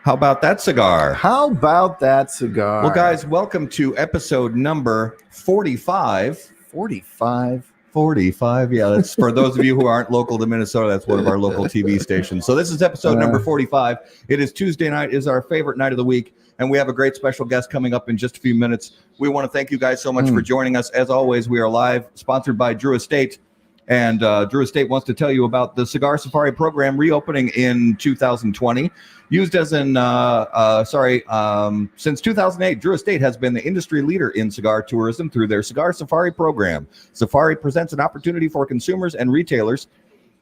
How about that cigar? How about that cigar? Well, guys, welcome to episode number 45. 45, yeah. That's for those of you who aren't local to Minnesota. That's one of our local TV stations. So this is episode number 45. It is Tuesday night, is our favorite night of the week, and we have a great special guest coming up in just a few minutes. We want to thank you guys so much for joining us. As always, we are live, sponsored by Drew Estate. And Drew Estate wants to tell you about the Cigar Safari program reopening in 2020. Used as in, since 2008, Drew Estate has been the industry leader in cigar tourism through their Cigar Safari program. Safari presents an opportunity for consumers and retailers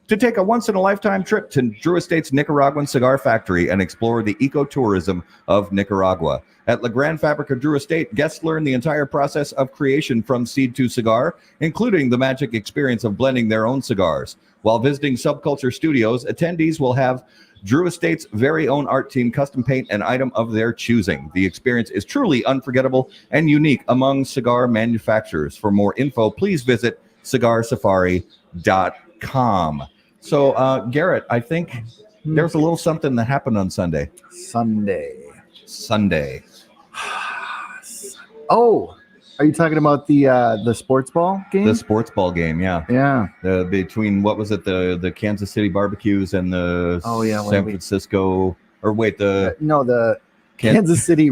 to take a once-in-a-lifetime trip to Drew Estate's Nicaraguan cigar factory and explore the ecotourism of Nicaragua. At La Gran Fabrica Drew Estate, guests learn the entire process of creation from seed to cigar, including the magic experience of blending their own cigars. While visiting Subculture Studios, attendees will have Drew Estate's very own art team custom paint an item of their choosing. The experience is truly unforgettable and unique among cigar manufacturers. For more info, please visit cigarsafari.com. So, Garrett, I think there's a little something that happened on Sunday. Sunday. Oh, are you talking about the sports ball game? The sports ball game, yeah. Yeah. Between, what was it, the Kansas City Barbecues and the San Francisco, the Kansas City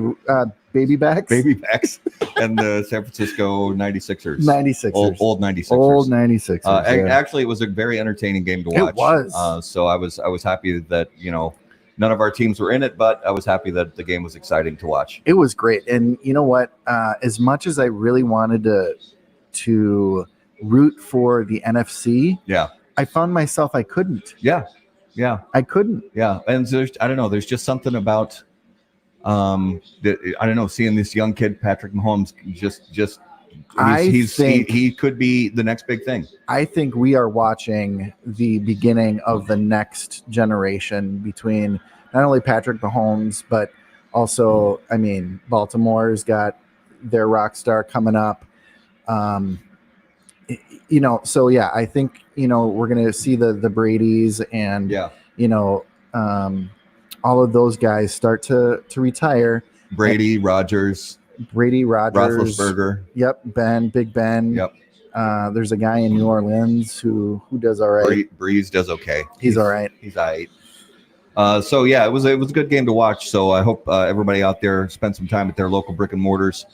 Babybacks and the San Francisco 96ers. 96ers. Old 96ers. Old 96ers. Actually, it was a very entertaining game to watch. It was. So I was happy that, none of our teams were in it, but I was happy that the game was exciting to watch. It was great. And you know what? As much as I really wanted to root for the NFC, I found myself I couldn't. Yeah. I couldn't. Yeah. And there's just something about seeing this young kid, Patrick Mahomes, he could be the next big thing. I think we are watching the beginning of the next generation between not only Patrick Mahomes, but also, Baltimore's got their rock star coming up. I think, we're going to see the Bradys and, all of those guys start to retire. Brady, Rodgers, Roethlisberger. Yep, Big Ben. Yep. There's a guy in New Orleans who does all right. Breeze does okay. He's all right. He's all right. It was a good game to watch. So I hope everybody out there spent some time at their local brick and mortars,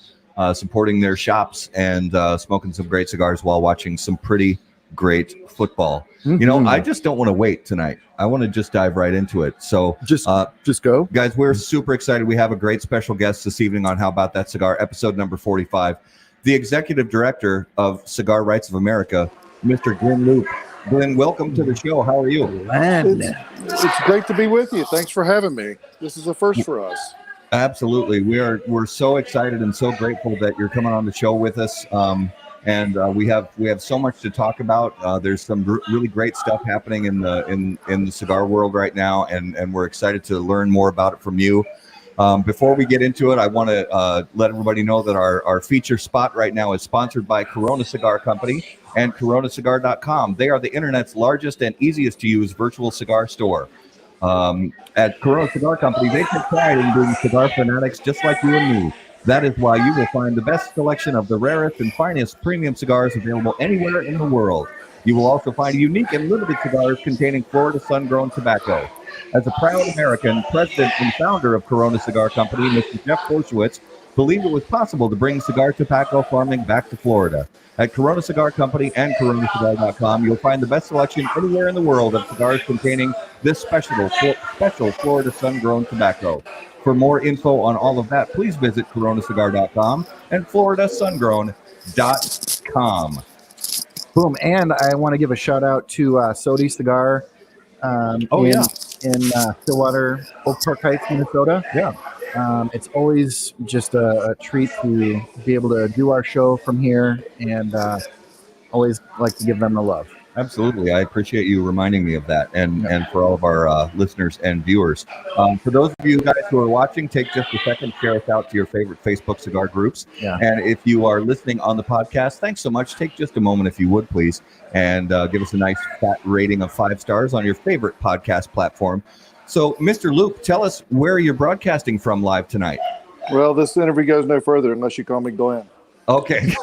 supporting their shops and smoking some great cigars while watching some pretty great football. Mm-hmm. I just don't want to wait tonight. I want to just dive right into it. So just go. Guys, we're super excited. We have a great special guest this evening on How About That Cigar, episode number 45. The executive director of Cigar Rights of America, Mr. Glynn Loope. Glynn, welcome to the show. How are you? It's great to be with you. Thanks for having me. This is a first for us. Absolutely. We're so excited and so grateful that you're coming on the show with us. And we have so much to talk about. There's some really great stuff happening in the cigar world right now, and we're excited to learn more about it from you. Before we get into it, I want to let everybody know that our feature spot right now is sponsored by Corona Cigar Company and coronacigar.com. They are the internet's largest and easiest to use virtual cigar store. At Corona Cigar Company, they take pride in being cigar fanatics just like you and me. That is why you will find the best selection of the rarest and finest premium cigars available anywhere in the world. You will also find unique and limited cigars containing Florida sun-grown tobacco. As a proud American, president and founder of Corona Cigar Company, Mr. Jeff Boschwitz believed it was possible to bring cigar tobacco farming back to Florida. At Corona Cigar Company and coronacigar.com, you'll find the best selection anywhere in the world of cigars containing this special Florida sun-grown tobacco. For more info on all of that, please visit coronacigar.com and floridasungrown.com. Boom. And I want to give a shout out to Sodi Cigar in Stillwater, Oak Park Heights, Minnesota. Yeah. It's always just a treat to be able to do our show from here, and always like to give them the love. Absolutely. I appreciate you reminding me of that, and for all of our listeners and viewers. For those of you guys who are watching, take just a second, share us out to your favorite Facebook cigar groups. Yeah. And if you are listening on the podcast, thanks so much. Take just a moment, if you would, please, and give us a nice fat rating of 5 stars on your favorite podcast platform. So, Mr. Loope, tell us where you're broadcasting from live tonight. Well, this interview goes no further unless you call me Glynn. Okay.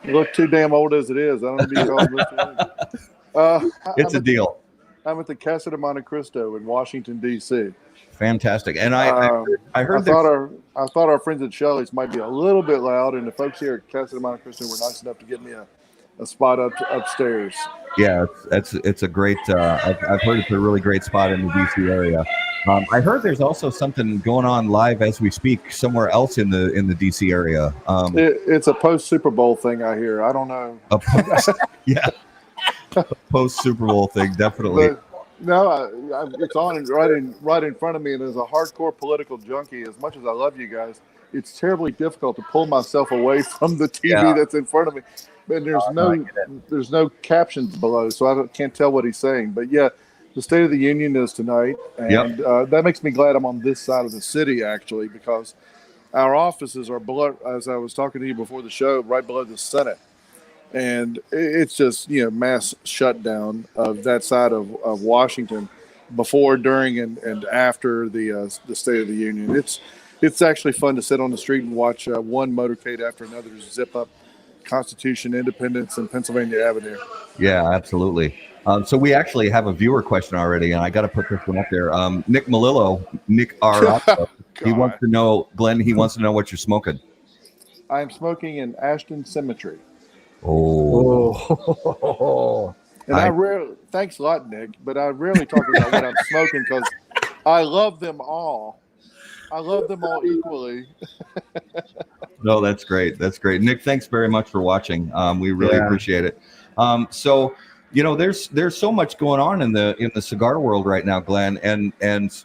You look too damn old as it is. I don't want to be called Mr. It's a deal. I'm at the Casa de Monte Cristo in Washington, D.C. Fantastic. And I heard I thought our friends at Shelley's might be a little bit loud, and the folks here at Casa de Monte Cristo were nice enough to get me a spot upstairs. Yeah, it's a great. I've heard it's a really great spot in the DC area. I heard there's also something going on live as we speak somewhere else in the DC area. It's a post Super Bowl thing, I hear. I don't know. Yeah, post Super Bowl thing, definitely. But, no, it's on right in front of me, and as a hardcore political junkie, as much as I love you guys, it's terribly difficult to pull myself away from the TV that's in front of me. And there's no captions below, so I can't tell what he's saying. But yeah, the State of the Union is tonight, and that makes me glad I'm on this side of the city, actually, because our offices are below, as I was talking to you before the show, right below the Senate. And it's just, mass shutdown of that side of Washington before, during, and after the State of the Union. It's actually fun to sit on the street and watch one motorcade after another zip up Constitution, Independence, and Pennsylvania Avenue. Yeah, absolutely. So we actually have a viewer question already, and I got to put this one up there. Nick Malillo, Nick R. He wants to know, Glenn, he wants to know what you're smoking. I am smoking an Ashton Symmetry. Oh. And thanks a lot, Nick, but I rarely talk about what I'm smoking because I love them all. I love them all equally. No, that's great. That's great. Nick, thanks very much for watching. We really appreciate it. So, there's so much going on in the cigar world right now, Glenn. And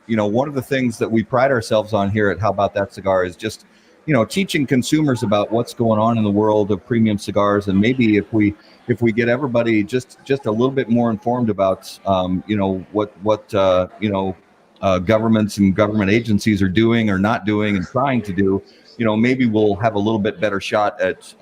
one of the things that we pride ourselves on here at How About That Cigar is just, teaching consumers about what's going on in the world of premium cigars. And maybe if we get everybody just a little bit more informed about, what governments and government agencies are doing or not doing and trying to do, maybe we'll have a little bit better shot at,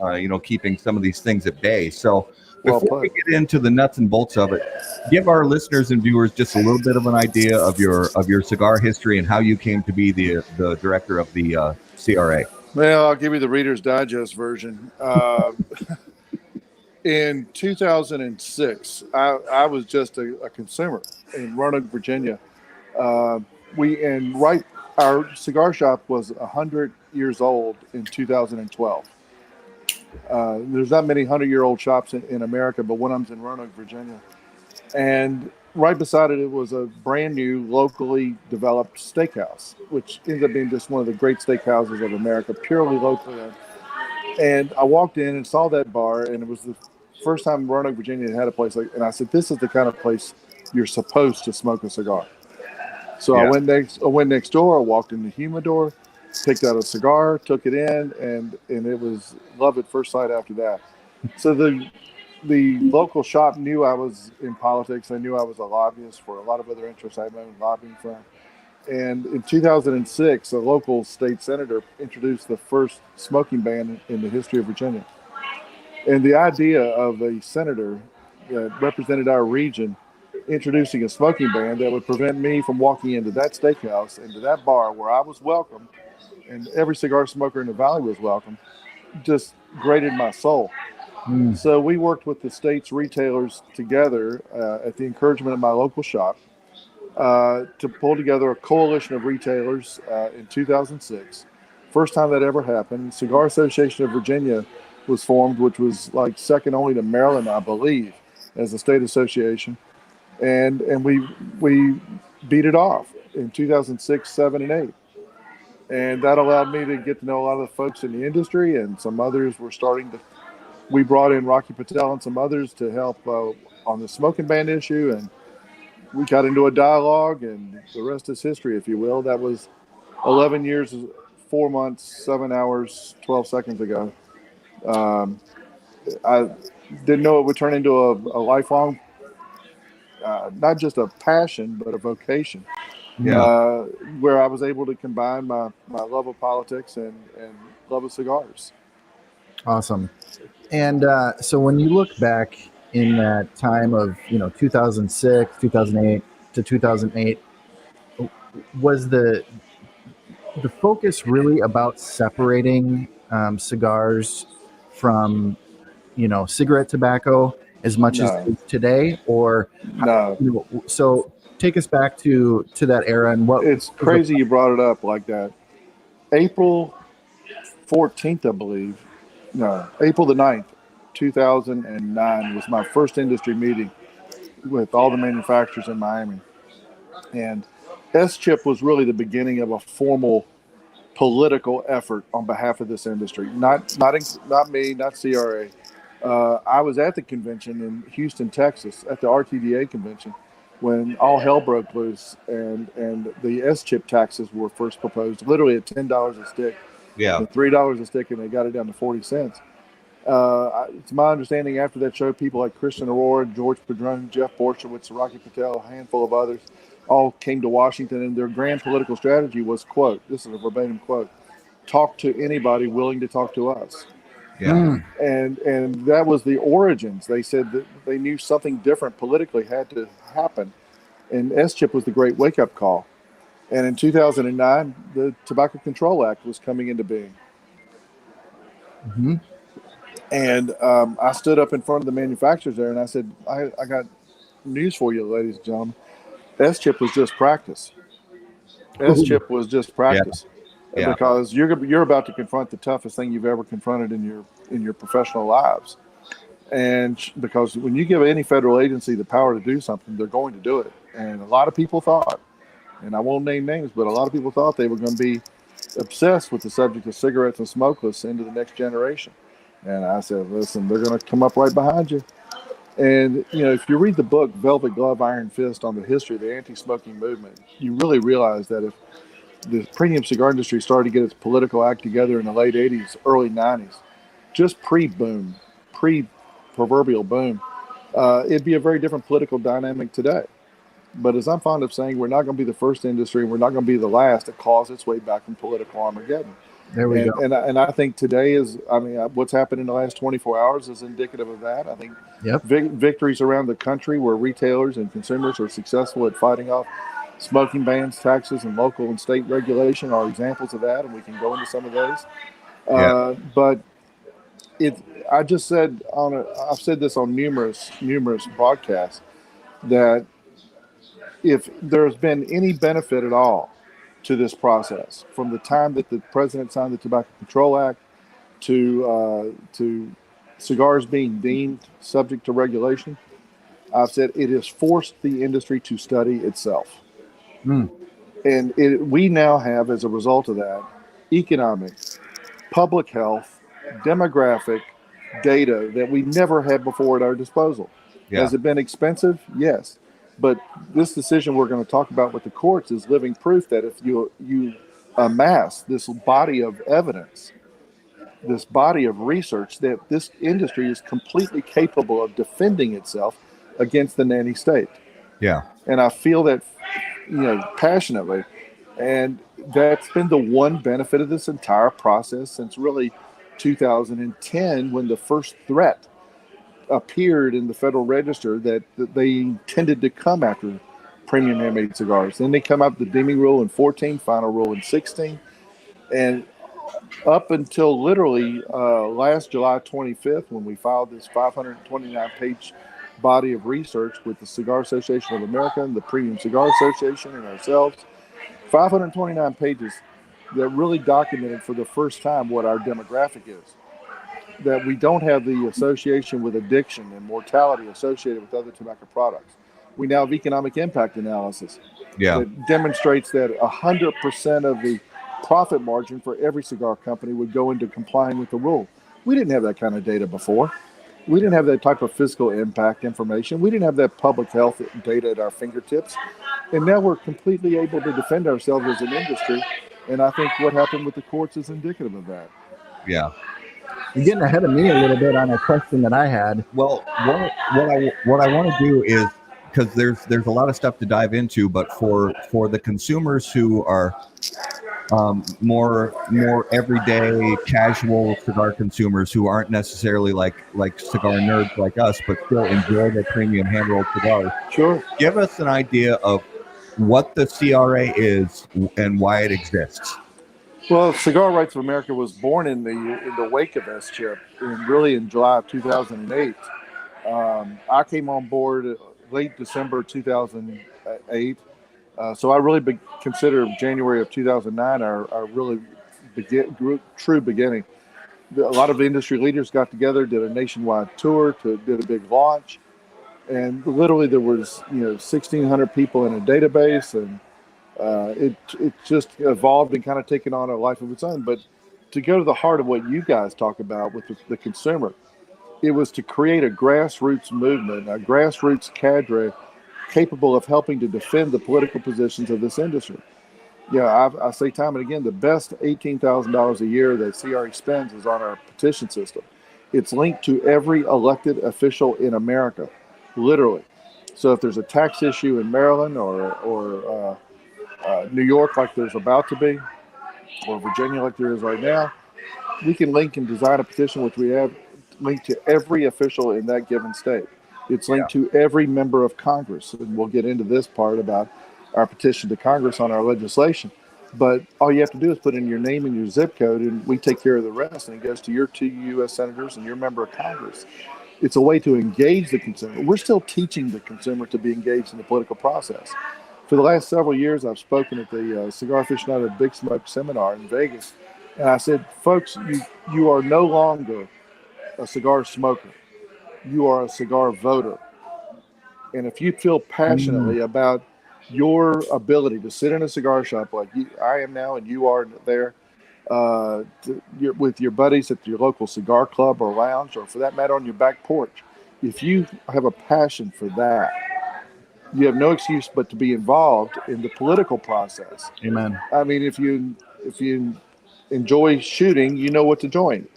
keeping some of these things at bay. So before we get into the nuts and bolts of it, give our listeners and viewers just a little bit of an idea of your cigar history and how you came to be the director of the CRA. Well, I'll give you the Reader's Digest version. In 2006, I was just a consumer in Roanoke, Virginia. Our cigar shop was 100 years old in 2012. There's not many 100-year-old shops in America, but one of them's in Roanoke, Virginia. And right beside it was a brand new locally developed steakhouse, which ended up being just one of the great steakhouses of America, purely locally owned. And I walked in and saw that bar, and it was the first time Roanoke, Virginia had a place like, and I said, this is the kind of place you're supposed to smoke a cigar. So I went next door, I walked in the humidor, picked out a cigar, took it in, and it was love at first sight after that. So the local shop knew I was in politics. They knew I was a lobbyist for a lot of other interests I had my own lobbying firm. And in 2006, a local state senator introduced the first smoking ban in the history of Virginia. And the idea of a senator that represented our region introducing a smoking ban that would prevent me from walking into that steakhouse, into that bar where I was welcome, and every cigar smoker in the valley was welcome, just grated my soul. So we worked with the state's retailers together at the encouragement of my local shop to pull together a coalition of retailers in 2006. First time that ever happened. Cigar Association of Virginia was formed, which was like second only to Maryland, I believe, as a state association. And we beat it off in 2006, 7, and 8. And that allowed me to get to know a lot of the folks in the industry, and some others were starting to. We brought in Rocky Patel and some others to help on the smoking ban issue, and we got into a dialogue, and the rest is history, if you will. That was 11 years, 4 months, 7 hours, 12 seconds ago. I didn't know it would turn into a lifelong, not just a passion, but a vocation. Yeah. Where I was able to combine my love of politics and love of cigars. Awesome. And so when you look back in that time of 2006, 2008 to 2008, was the focus really about separating cigars from cigarette tobacco as much as it No, is today, or no. so take us back to that era and what It's was the crazy you brought it up like that. April 14th, I believe. No, April the 9th, 2009 was my first industry meeting with all the manufacturers in Miami. And S-Chip was really the beginning of a formal political effort on behalf of this industry. Not me, not CRA. I was at the convention in Houston, Texas, at the RTDA convention, when all hell broke loose and the S-chip taxes were first proposed, literally at $10 a stick, Yeah. and $3 a stick, and they got it down to 40 cents. It's my understanding after that show, people like Christian Aurora, George Padron, Jeff Borshowitz, Rocky Patel, a handful of others, all came to Washington, and their grand political strategy was, quote, this is a verbatim quote, talk to anybody willing to talk to us. Yeah. And that was the origins. They said that they knew something different politically had to happen, and S-chip was the great wake-up call. And in 2009, the Tobacco Control Act was coming into being. Mm-hmm. And I stood up in front of the manufacturers there, and I said, I got news for you, ladies and gentlemen. S-chip was just practice. S-chip was just practice. Yeah. Because you're about to confront the toughest thing you've ever confronted in your professional lives. And because when you give any federal agency the power to do something, they're going to do it. And a lot of people thought, and I won't name names, but a lot of people thought they were going to be obsessed with the subject of cigarettes and smokeless into the next generation. And I said, listen, they're going to come up right behind you. And, if you read the book, Velvet Glove, Iron Fist, on the history of the anti-smoking movement, you really realize that if the premium cigar industry started to get its political act together in the late 80s, early 90s, just pre-boom, pre-proverbial boom, it'd be a very different political dynamic today. But as I'm fond of saying, we're not going to be the first industry, and we're not going to be the last to claws its way back from political Armageddon. There we go. And I think today what's happened in the last 24 hours is indicative of that. I think victories around the country where retailers and consumers are successful at fighting off smoking bans, taxes, and local and state regulation are examples of that, and we can go into some of those. But I've said this on numerous broadcasts, that if there's been any benefit at all to this process, from the time that the president signed the Tobacco Control Act to cigars being deemed subject to regulation, I've said it has forced the industry to study itself. And we now have, as a result of that, economic, public health, demographic data that we never had before at our disposal. Yeah. Has it been expensive? Yes. But this decision we're going to talk about with the courts is living proof that if you amass this body of evidence, this body of research, that this industry is completely capable of defending itself against the nanny state. Yeah. And I feel that, passionately. And that's been the one benefit of this entire process since really 2010, when the first threat appeared in the Federal Register that they intended to come after premium handmade cigars. Then they come up with the deeming rule in 14, final rule in 16. And up until literally last July 25th, when we filed this 529-page body of research with the Cigar Association of America and the Premium Cigar Association and ourselves, 529 pages that really documented for the first time what our demographic is. That we don't have the association with addiction and mortality associated with other tobacco products. We now have economic impact analysis that demonstrates that 100% of the profit margin for every cigar company would go into complying with the rule. We didn't have that kind of data before. We didn't have that type of fiscal impact information. We didn't have that public health data at our fingertips. And now we're completely able to defend ourselves as an industry. And I think what happened with the courts is indicative of that. Yeah. You're getting ahead of me a little bit on a question that I had. Well, what I want to do is, because there's a lot of stuff to dive into, but for the consumers who are more everyday casual cigar consumers who aren't necessarily like cigar nerds like us, but still enjoy their premium hand rolled cigars. Sure. Give us an idea of what the CRA is and why it exists. Well, Cigar Rights of America was born in the wake of S-Chip, and really in July of 2008. I came on board late December 2008, so I really consider January of 2009 our really true beginning. A lot of industry leaders got together, did a nationwide tour, did a big launch, and literally there was 1,600 people in a database, and it just evolved and kind of taken on a life of its own. But to go to the heart of what you guys talk about with the consumer, it was to create a grassroots movement, a grassroots cadre capable of helping to defend the political positions of this industry. I say time and again, the best $18,000 a year that CRA spends is on our petition system. It's linked to every elected official in America, literally. So if there's a tax issue in Maryland or New York, like there's about to be, or Virginia, like there is right now, we can link and design a petition, which we have linked to every official in that given state. It's linked to every member of Congress, and we'll get into this part about our petition to Congress on our legislation. But all you have to do is put in your name and your zip code, and we take care of the rest, and it goes to your 2 U.S. senators and your member of Congress. It's a way to engage the consumer. We're still teaching the consumer to be engaged in the political process. For the last several years, I've spoken at the Cigar Aficionado Big Smoke Seminar in Vegas, and I said, folks, you are no longer a cigar smoker. You are a cigar voter. And if you feel passionately about your ability to sit in a cigar shop like I am now and you are there, with your buddies at your local cigar club or lounge, or for that matter on your back porch, if you have a passion for that, you have no excuse but to be involved in the political process. Amen. I mean, if you enjoy shooting, you know what to join.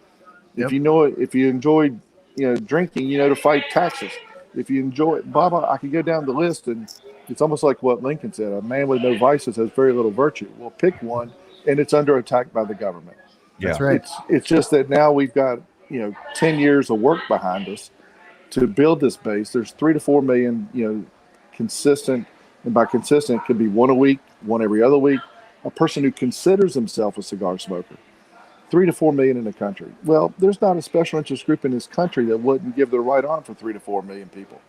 Yep. If you enjoy drinking, to fight taxes. If you enjoy I could go down the list, and it's almost like what Lincoln said: a man with no vices has very little virtue. Well, pick one, and it's under attack by the government. Yeah. That's right. It's just that now we've got 10 years of work behind us to build this base. There's 3 to 4 million consistent, and by consistent it could be one a week, one every other week, a person who considers himself a cigar smoker. 3 to 4 million in the country. Well, there's not a special interest group in this country that wouldn't give their right arm for 3 to 4 million people.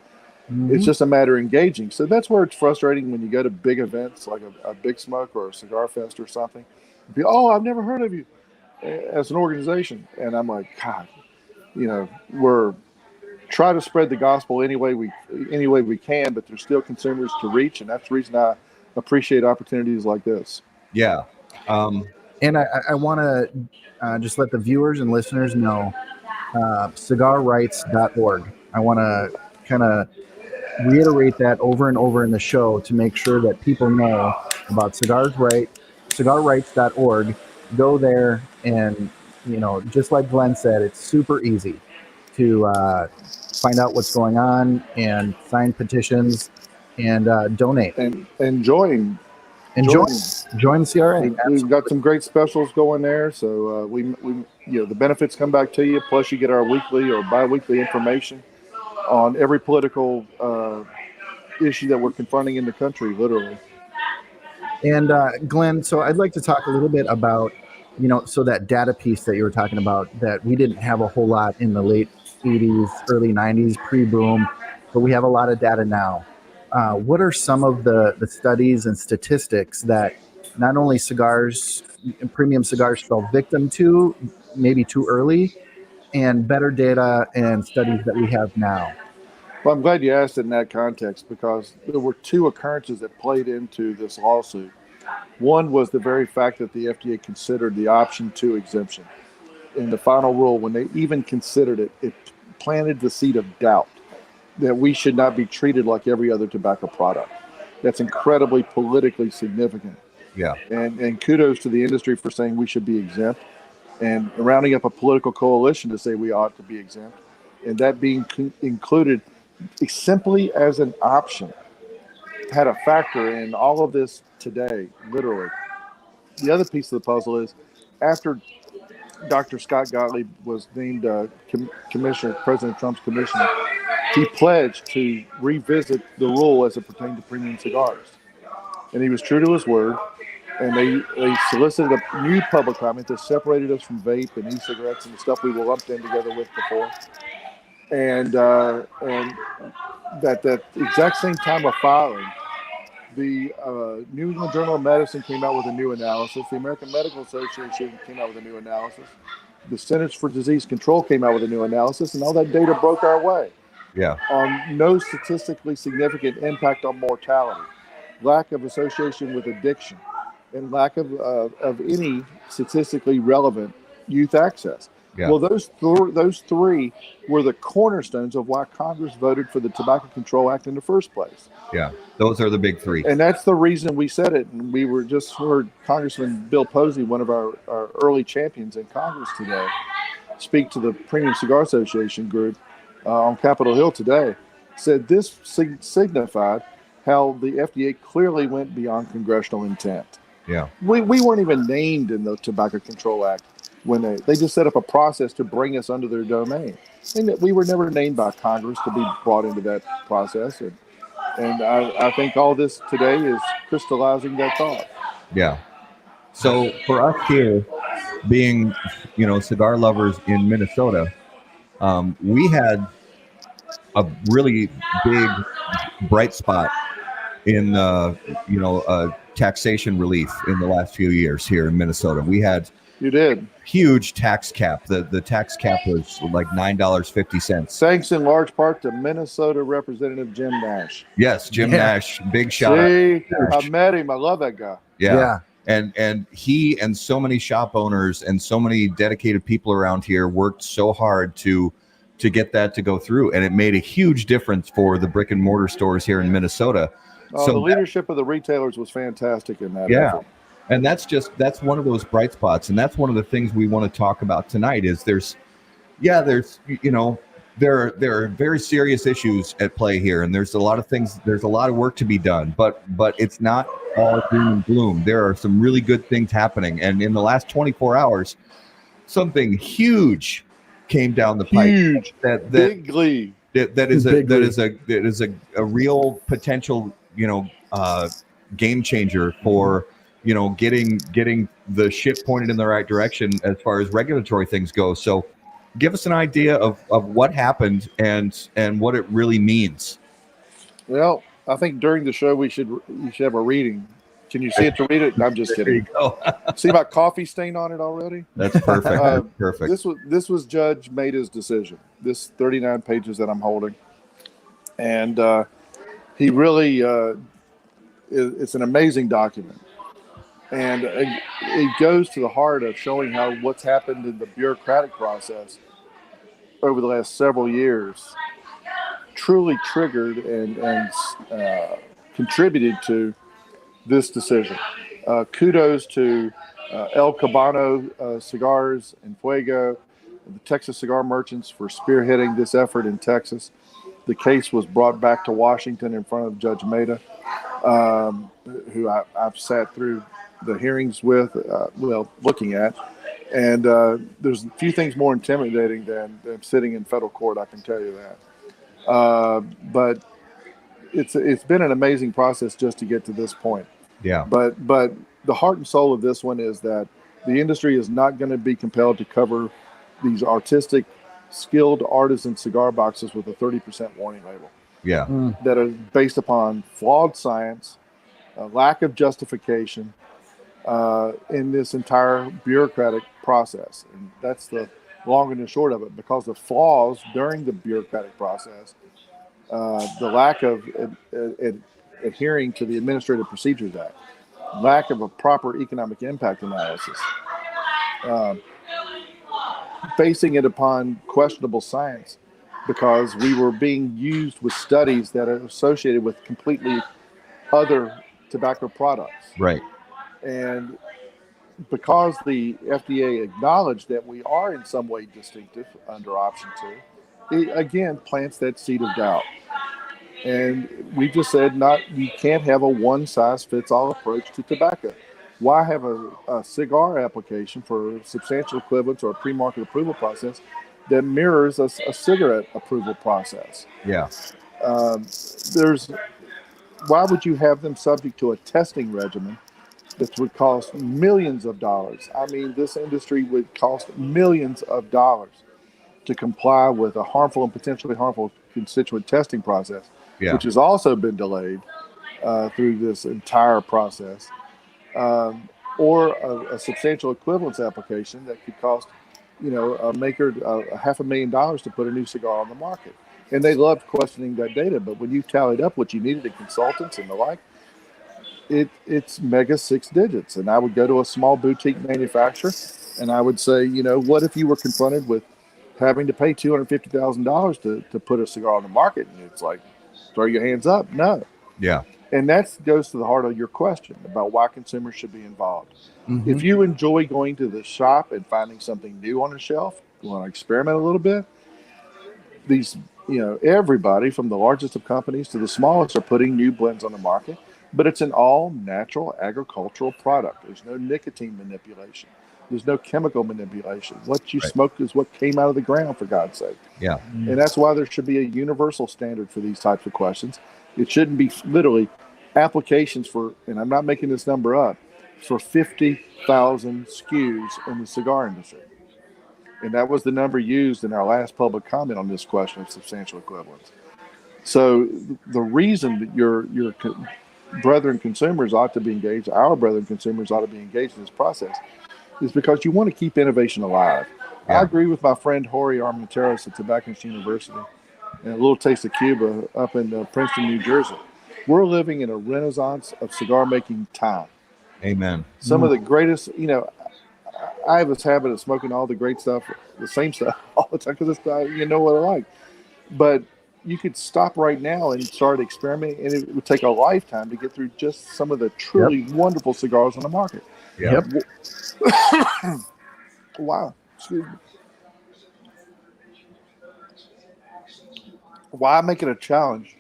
Mm-hmm. It's just a matter of engaging. So that's where it's frustrating when you go to big events like a Big Smoke or a Cigar Fest or something. I've never heard of you as an organization. And I'm like, God, we're trying to spread the gospel any way we can, but there's still consumers to reach. And that's the reason I appreciate opportunities like this. Yeah. And I want to just let the viewers and listeners know cigarrights.org. I want to kind of reiterate that over and over in the show to make sure that people know about cigarrights.org. Go there, and just like Glenn said, it's super easy to find out what's going on and sign petitions and donate and join the CRA. We've got some great specials going there, so we the benefits come back to you. Plus, you get our weekly or bi-weekly information on every political issue that we're confronting in the country, literally. And Glenn, so I'd like to talk a little bit about so that data piece that you were talking about, that we didn't have a whole lot in the late 80s, early 90s, pre-boom, but we have a lot of data now. What are some of the studies and statistics that not only premium cigars fell victim to, maybe too early, and better data and studies that we have now? Well, I'm glad you asked it in that context, because there were 2 occurrences that played into this lawsuit. One was the very fact that the FDA considered the option 2 exemption. In the final rule, when they even considered it, it planted the seed of doubt that we should not be treated like every other tobacco product. That's incredibly politically significant. Yeah. And kudos to the industry for saying we should be exempt. and rounding up a political coalition to say we ought to be exempt, and that being included simply as an option had a factor in all of this today, literally. The other piece of the puzzle is after Dr. Scott Gottlieb was named commissioner, President Trump's commissioner, he pledged to revisit the rule as it pertained to premium cigars. And he was true to his word. And they solicited a new public comment that separated us from vape and e-cigarettes and the stuff we were lumped in together with before. And that exact same time of filing, the New England Journal of Medicine came out with a new analysis. The American Medical Association came out with a new analysis. The Centers for Disease Control came out with a new analysis, and all that data broke our way. Yeah. On no statistically significant impact on mortality, lack of association with addiction, and lack of any statistically relevant youth access. Yeah. Well, those three were the cornerstones of why Congress voted for the Tobacco Control Act in the first place. Yeah, those are the big three. And that's the reason we said it. And we were just heard Congressman Bill Posey, one of our early champions in Congress today, speak to the Premium Cigar Association group on Capitol Hill today, said this signified how the FDA clearly went beyond congressional intent. Yeah. We weren't even named in the Tobacco Control Act when they just set up a process to bring us under their domain. And we were never named by Congress to be brought into that process. And I think all this today is crystallizing that thought. Yeah. So for us here, being, cigar lovers in Minnesota, we had a really big bright spot in, taxation relief in the last few years here in Minnesota. We had huge tax cap. The tax cap was like $9.50. Thanks in large part to Minnesota Representative Jim Nash. Yes, Jim Nash. Big shout out. I met him. I love that guy. Yeah. And he and so many shop owners and so many dedicated people around here worked so hard to get that to go through. And it made a huge difference for the brick and mortar stores here in Minnesota. So the leadership of the retailers was fantastic in that effort. And that's one of those bright spots. And that's one of the things we want to talk about tonight is there are very serious issues at play here. And there's a lot of work to be done, but it's not all doom and gloom. There are some really good things happening. And in the last 24 hours, something huge came down the pipe. Huge. Big that is a real potential, game changer for, getting the ship pointed in the right direction as far as regulatory things go. So give us an idea of what happened and what it really means. Well, I think during the show you should have a reading. Can you see it to read it? I'm just kidding. See my coffee stain on it already? That's perfect. Perfect. This was Judge Maida's decision. This 39 pages that I'm holding. And he really it's an amazing document. And it goes to the heart of showing how what's happened in the bureaucratic process over the last several years truly triggered and contributed to this decision. Kudos to El Cabano Cigars and Fuego, the Texas cigar merchants for spearheading this effort in Texas. The case was brought back to Washington in front of Judge Maida, who I've sat through the hearings with, looking at. And there's a few things more intimidating than sitting in federal court, I can tell you that. But it's been an amazing process just to get to this point. Yeah. But the heart and soul of this one is that the industry is not going to be compelled to cover these artistic, skilled artisan cigar boxes with a 30% warning label. Yeah. That are based upon flawed science, a lack of justification in this entire bureaucratic process. And that's the long and the short of it, because the flaws during the bureaucratic process, the lack of adhering to the Administrative Procedures Act, lack of a proper economic impact analysis, basing it upon questionable science, because we were being used with studies that are associated with completely other tobacco products. Right. And because the FDA acknowledged that we are in some way distinctive under option 2, it again plants that seed of doubt. And we just said you can't have a one-size-fits-all approach to tobacco. Why have a cigar application for substantial equivalence or a pre-market approval process that mirrors a cigarette approval process? Yeah. Why would you have them subject to a testing regimen that would cost millions of dollars? I mean, this industry would cost millions of dollars to comply with a harmful and potentially harmful constituent testing process, which has also been delayed through this entire process, or a substantial equivalence application that could cost, a maker $500,000 to put a new cigar on the market. And they loved questioning that data, but when you tallied up what you needed in consultants and the like, it's mega 6 digits. And I would go to a small boutique manufacturer and I would say, what if you were confronted with having to pay $250,000 to put a cigar on the market? And it's like, throw your hands up. No. Yeah. And that goes to the heart of your question about why consumers should be involved. Mm-hmm. If you enjoy going to the shop and finding something new on the shelf, you want to experiment a little bit, everybody from the largest of companies to the smallest are putting new blends on the market, but it's an all natural agricultural product. There's no nicotine manipulation. There's no chemical manipulation. What you smoke is what came out of the ground, for God's sake. Yeah. And that's why there should be a universal standard for these types of questions. It shouldn't be literally applications for, and I'm not making this number up, for 50,000 SKUs in the cigar industry. And that was the number used in our last public comment on this question of substantial equivalence. So the reason that your brethren consumers ought to be engaged, our brethren consumers ought to be engaged in this process, is because you want to keep innovation alive. I agree with my friend Jorge Armenteros at Tobacconist University and a little taste of Cuba up in Princeton, New Jersey. We're living in a renaissance of cigar making time. Amen. Some of the greatest, I have this habit of smoking all the great stuff, the same stuff all the time, because what I like. But you could stop right now and start experimenting, and it would take a lifetime to get through just some of the truly wonderful cigars on the market. Yep. Wow. Excuse me. Why make it a challenge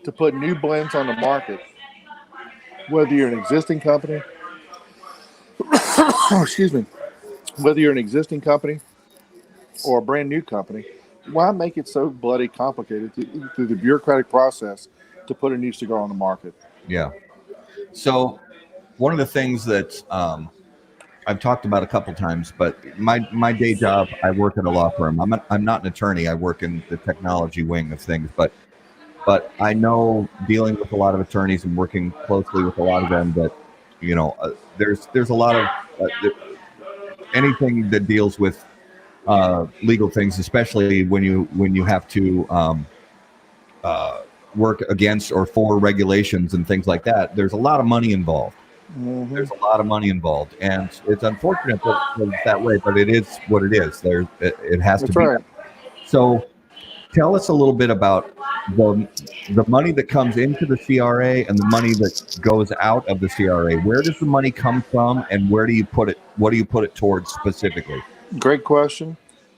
to put new blends on the market, whether you're an existing company, excuse me, whether you're an existing company or a brand new company? Why make it so bloody complicated through the bureaucratic process to put a new cigar on the market? Yeah. So one of the things that I've talked about a couple times, but my day job, I work at a law firm. I'm not an attorney. I work in the technology wing of things, but I know, dealing with a lot of attorneys and working closely with a lot of them, that there's a lot of anything that deals with legal things, especially when you have to work against or for regulations and things like that. There's a lot of money involved. Mm-hmm. There's a lot of money involved, and it's unfortunate that it's that way, but it is what it is. It has to be. Right. So tell us a little bit about the money that comes into the CRA and the money that goes out of the CRA. Where does the money come from, and where do you put it? What do you put it towards specifically? Great question.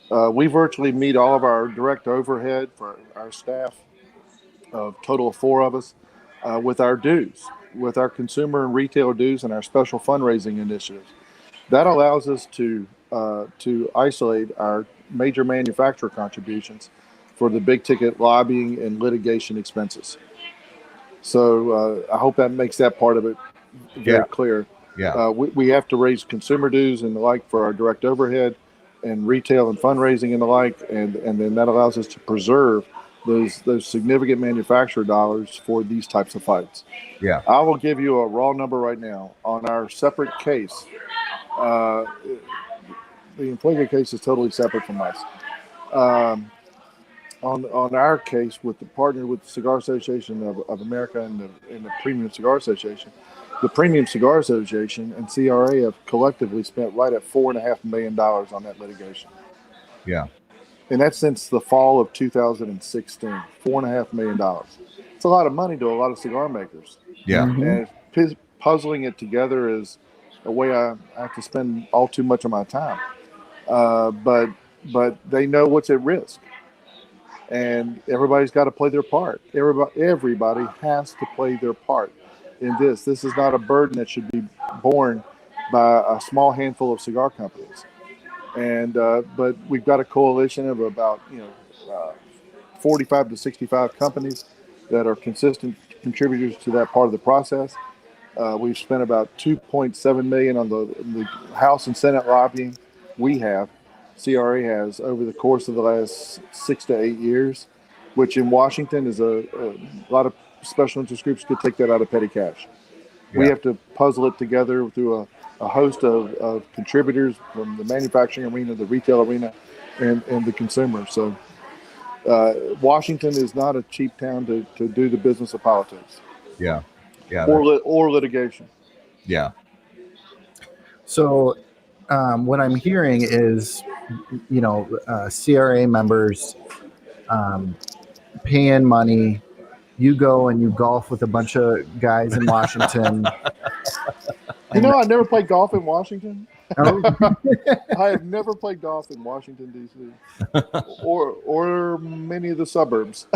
We virtually meet all of our direct overhead for our staff, a total of 4 of us, with our dues, with our consumer and retailer dues and our special fundraising initiatives. That allows us to isolate our major manufacturer contributions for the big ticket lobbying and litigation expenses. So I hope that makes that part of it very clear. Yeah. We have to raise consumer dues and the like for our direct overhead and retail and fundraising and the like, and then that allows us to preserve those significant manufacturer dollars for these types of fights. Yeah. I will give you a raw number right now on our separate case. The Inflaga case is totally separate from us. On our case, with the partner with the Cigar Association of America and the Premium Cigar Association, the Premium Cigar Association and CRA have collectively spent right at $4.5 million on that litigation. Yeah. And that's since the fall of 2016, $4.5 million. It's a lot of money to a lot of cigar makers. Yeah. Mm-hmm. And puzzling it together is a way I have to spend all too much of my time. But they know what's at risk, and everybody's got to play their part. Everybody has to play their part in this. This is not a burden that should be borne by a small handful of cigar companies. And but we've got a coalition of about 45 to 65 companies that are consistent contributors to that part of the process. We've spent about $2.7 million on the House and Senate lobbying. CRA has, over the course of the last 6 to 8 years, which in Washington is a lot of special interest groups could take that out of petty cash. Yeah. We have to puzzle it together through a host of contributors from the manufacturing arena, the retail arena, and the consumer. So Washington is not a cheap town to do the business of politics. Yeah. Yeah. Or litigation. Yeah. So what I'm hearing is, CRA members pay in money. You go and you golf with a bunch of guys in Washington. I never played golf in Washington. Oh. I have never played golf in Washington, D.C. or many of the suburbs.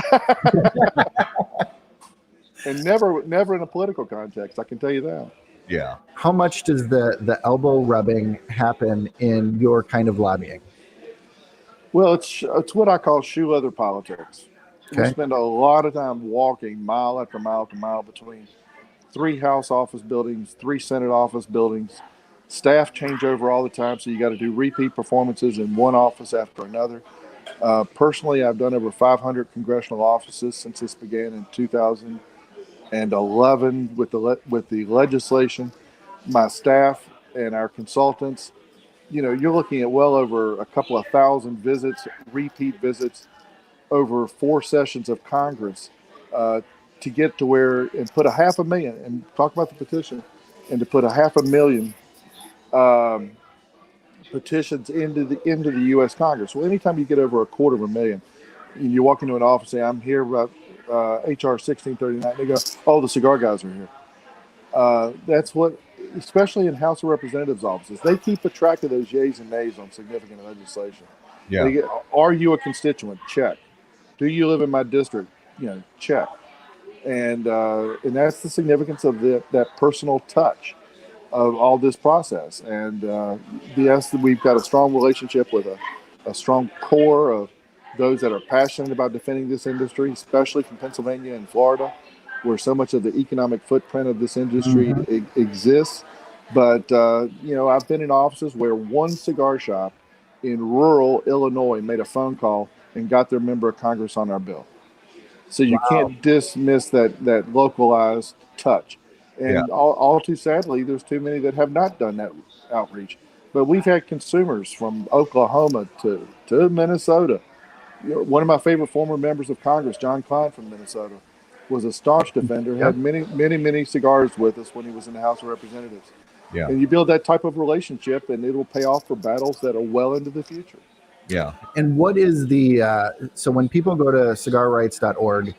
And never in a political context, I can tell you that. Yeah. How much does the elbow rubbing happen in your kind of lobbying? Well, it's what I call shoe leather politics. Okay. We spend a lot of time walking mile after mile after mile between 3 House office buildings, 3 Senate office buildings. Staff change over all the time, so you got to do repeat performances in one office after another. Personally, I've done over 500 congressional offices since this began in 2011 with the legislation. My staff and our consultants, you're looking at well over a couple of thousand visits, repeat visits over 4 sessions of Congress to get to where and put 500,000 and talk about the petition and to put 500,000 petitions into the U.S. Congress. Well, anytime you get over 250,000, you walk into an office and say, "I'm here about HR 1639." They go, "Oh, the cigar guys are here." That's what, especially in House of Representatives offices, they keep a track of those yays and nays on significant legislation. Yeah. Are you a constituent? Check. Do you live in my district? Check. And that's the significance of that personal touch of all this process. And yes, we've got a strong relationship with a strong core of those that are passionate about defending this industry, especially from Pennsylvania and Florida, where so much of the economic footprint of this industry exists. But, I've been in offices where one cigar shop in rural Illinois made a phone call and got their member of Congress on our bill. So you can't dismiss that localized touch. And all too sadly, there's too many that have not done that outreach. But we've had consumers from Oklahoma to Minnesota. One of my favorite former members of Congress, John Klein from Minnesota, was a staunch defender, had many cigars with us when he was in the House of Representatives. Yeah. And you build that type of relationship, and it'll pay off for battles that are well into the future. Yeah. And what is so when people go to cigarrights.org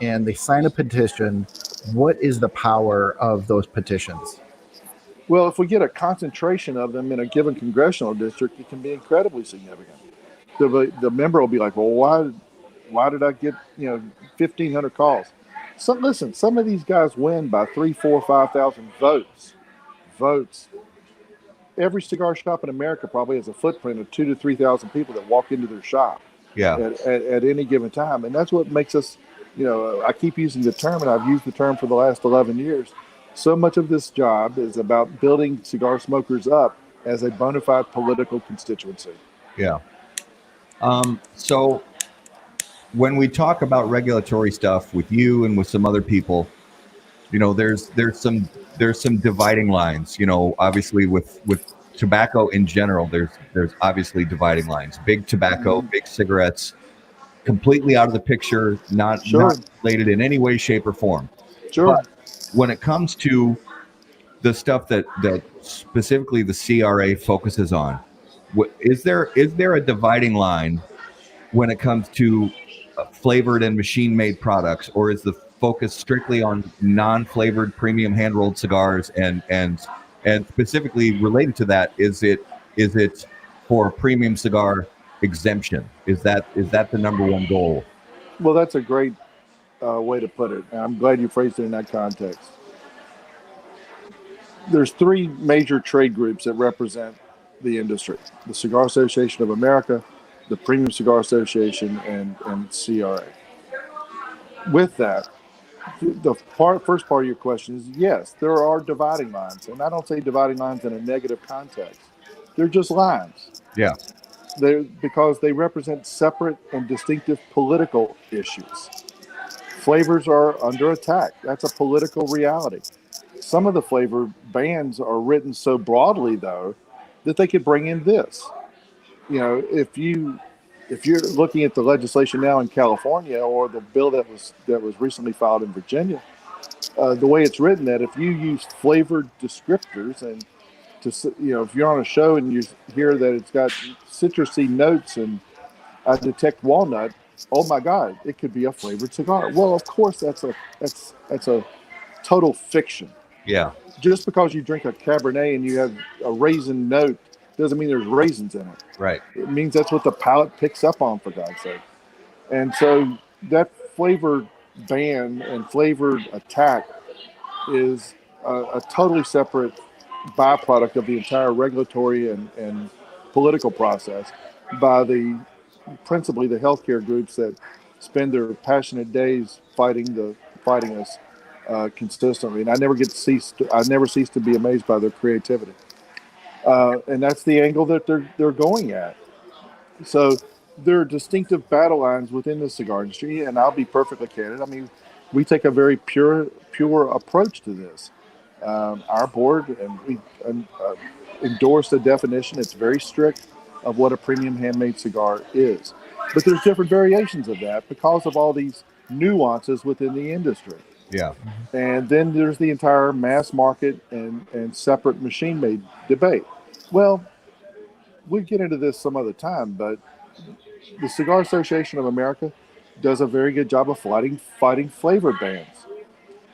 and they sign a petition, what is the power of those petitions? Well, if we get a concentration of them in a given congressional district, it can be incredibly significant. The member will be like, well, why did I get 1,500 calls? So listen, some of these guys win by 3,000, 4,000, 5,000 votes. Every cigar shop in America probably has a footprint of 2,000 to 3,000 people that walk into their shop at any given time. And that's what makes us, I keep using the term, and I've used the term for the last 11 years. So much of this job is about building cigar smokers up as a bona fide political constituency. Yeah. So when we talk about regulatory stuff with you and with some other people, there's some dividing lines, obviously with tobacco in general, there's obviously dividing lines. Big tobacco, big cigarettes, completely out of the picture, not related in any way, shape, or form. Sure. But when it comes to the stuff that specifically the CRA focuses on, is there a dividing line when it comes to flavored and machine-made products, or is the focus strictly on non-flavored premium hand-rolled cigars and And specifically related to that, is it for premium cigar exemption? Is that the number one goal? Well, that's a great way to put it. And I'm glad you phrased it in that context. There's three major trade groups that represent the industry: the Cigar Association of America, the Premium Cigar Association, and CRA. With that, the first part of your question is yes, there are dividing lines, and I don't say dividing lines in a negative context. They're just lines. Yeah. Because they represent separate and distinctive political issues. Flavors are under attack. That's a political reality. Some of the flavor bans are written so broadly, though, that they could bring in this. You know, if you're looking at the legislation now in California, or the bill that was recently filed in Virginia, the way it's written, that if you use flavored descriptors, and if you're on a show and you hear that it's got citrusy notes and I detect walnut, oh my God, it could be a flavored cigar. Well, of course, that's a total fiction. Yeah. Just because you drink a Cabernet and you have a raisin note doesn't mean there's raisins in it. Right. It means that's what the palate picks up on, for God's sake. And so that flavor ban and flavored attack is a totally separate byproduct of the entire regulatory and political process by principally the healthcare groups that spend their passionate days fighting us consistently. And I never cease to be amazed by their creativity. And that's the angle that they're going at. So there are distinctive battle lines within the cigar industry, and I'll be perfectly candid. I mean, we take a very pure approach to this. Our board and we endorse the definition. It's very strict of what a premium handmade cigar is. But there's different variations of that because of all these nuances within the industry. Yeah. And then there's the entire mass market and separate machine made debate. Well, we'll get into this some other time, but the Cigar Association of America does a very good job of fighting flavor bans.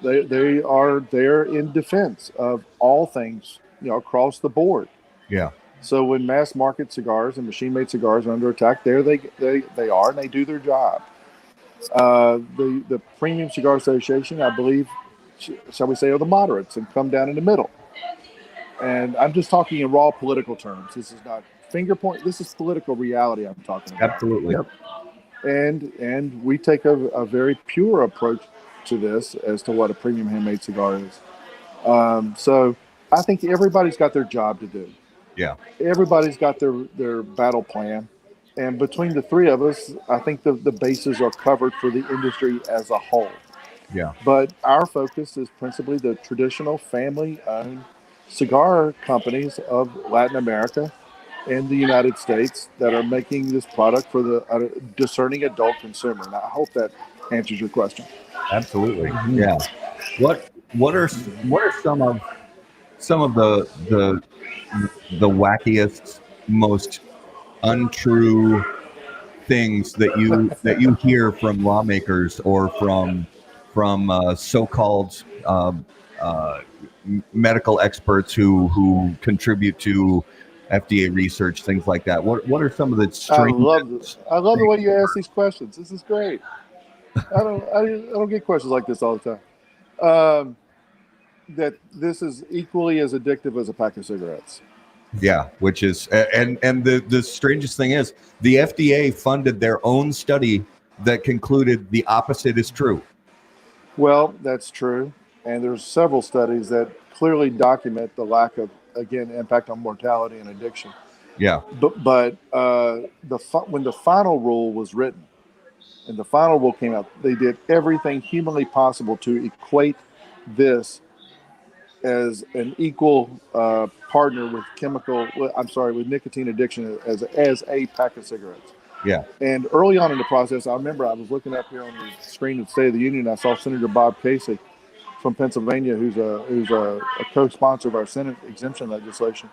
They are there in defense of all things, across the board. Yeah. So when mass market cigars and machine made cigars are under attack, there they are, and they do their job. The Premium Cigar Association, I believe, shall we say, are the moderates and come down in the middle. And I'm just talking in raw political terms. This is not finger point. This is political reality I'm talking about. Absolutely. Yep. And we take a very pure approach to this as to what a premium handmade cigar is. So I think everybody's got their job to do. Yeah. Everybody's got their battle plan. And between the three of us, I think the bases are covered for the industry as a whole. Yeah. But our focus is principally the traditional family-owned cigar companies of Latin America and the United States that are making this product for the discerning adult consumer. And I hope that answers your question. Absolutely. Yeah. What are some of the wackiest, most untrue things that you hear from lawmakers or from so-called medical experts who contribute to FDA research, things like that? What are some of the strange? I love the way you ask these questions. This is great. I don't get questions like this all the time. That this is equally as addictive as a pack of cigarettes. Yeah, which is and the strangest thing is the FDA funded their own study that concluded the opposite is true. Well, that's true, and there's several studies that clearly document the lack of, again, impact on mortality and addiction. Yeah, but when the final rule was written and the final rule came out, they did everything humanly possible to equate this as an equal partner with nicotine addiction as a pack of cigarettes. Yeah. And early on in the process, I remember I was looking up here on the screen of the State of the Union. I saw Senator Bob Casey from Pennsylvania, who's a co-sponsor of our Senate exemption legislation.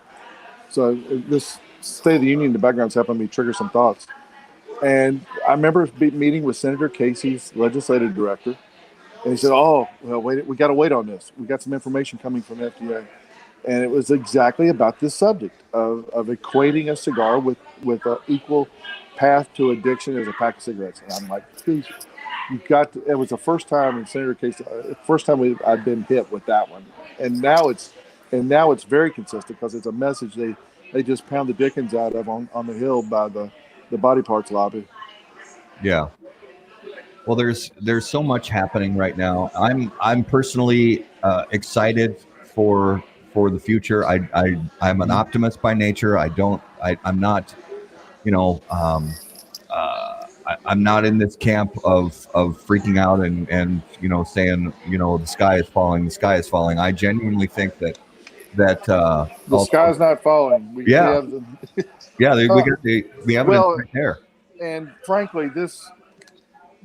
So this State of the Union in the background is helping me trigger some thoughts. And I remember meeting with Senator Casey's legislative director. And he said, "Oh, well, wait, we got to wait on this. We got some information coming from FDA." And it was exactly about this subject of equating a cigar with an equal path to addiction as a pack of cigarettes. And I'm like, please, you've got to, it was the first time in Senator Case, first time I've been hit with that one. And now it's very consistent because it's a message they just pound the dickens out of on the Hill by the body parts lobby. Yeah. Well, there's so much happening right now. I'm personally excited for the future. I'm an optimist by nature. I'm not, you know, I'm not in this camp of freaking out and saying the sky is falling. The sky is falling. I genuinely think that the sky's not falling. We have the we got the evidence right there. And frankly,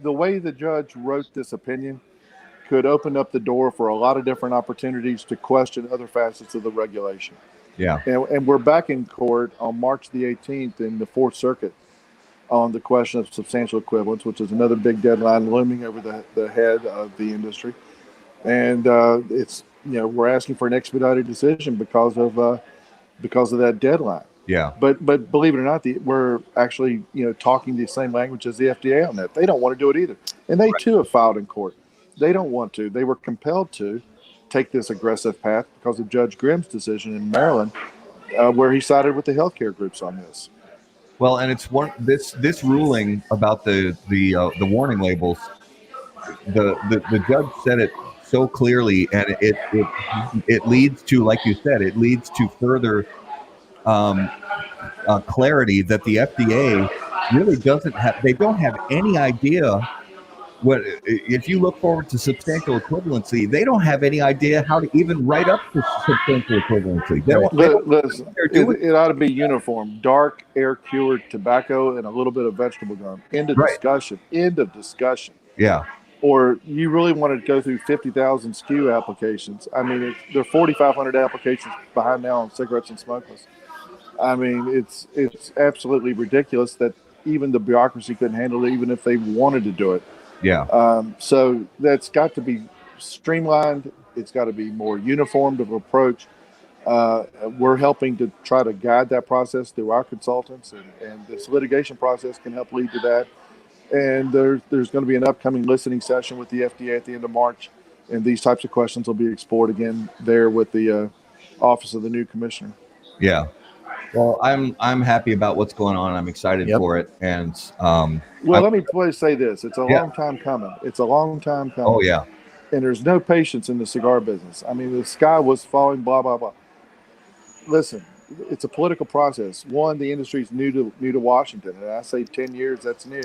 the way the judge wrote this opinion could open up the door for a lot of different opportunities to question other facets of the regulation. Yeah. And we're back in court on March the 18th in the Fourth Circuit on the question of substantial equivalence, which is another big deadline looming over the head of the industry. And it's, we're asking for an expedited decision because of that deadline. Yeah. But believe it or not, we're actually, talking the same language as the FDA on that. They don't want to do it either. And they too have filed in court. They don't want to. They were compelled to take this aggressive path because of Judge Grimm's decision in Maryland, where he sided with the healthcare groups on this. Well, and it's this ruling about the warning labels. The judge said it so clearly, and it leads to, like you said, it leads to further clarity that the FDA really doesn't have. They don't have any idea what, if you look forward to substantial equivalency, they don't have any idea how to even write up the substantial equivalency. It ought to be uniform: dark, air cured tobacco, and a little bit of vegetable gum. End of discussion. End of discussion. Yeah. Or you really want to go through 50,000 SKU applications? I mean, there are 4,500 applications behind now on cigarettes and smokeless. I mean, it's absolutely ridiculous that even the bureaucracy couldn't handle it, even if they wanted to do it. Yeah. So that's got to be streamlined. It's got to be more uniformed of approach. We're helping to try to guide that process through our consultants, and this litigation process can help lead to that. And there's going to be an upcoming listening session with the FDA at the end of March, and these types of questions will be explored again there with the Office of the new Commissioner. Yeah. Well, I'm happy about what's going on. I'm excited for it. And let me please say this: it's a long time coming. It's a long time coming. Oh yeah. And there's no patience in the cigar business. I mean, the sky was falling. Blah blah blah. Listen, it's a political process. One, the industry's new to Washington, and I say 10 years. That's new.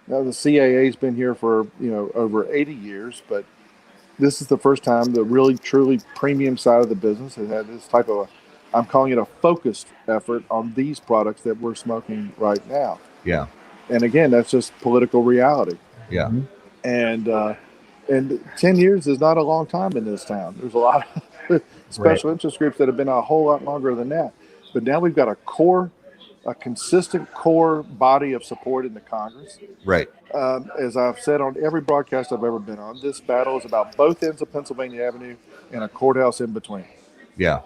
Now the CAA's been here for over 80 years, but this is the first time the really truly premium side of the business has had this type of I'm calling it a focused effort on these products that we're smoking right now. Yeah. And again, that's just political reality. Yeah. And 10 years is not a long time in this town. There's a lot of special interest groups that have been a whole lot longer than that. But now we've got a consistent core body of support in the Congress. Right. As I've said on every broadcast I've ever been on, this battle is about both ends of Pennsylvania Avenue and a courthouse in between. Yeah.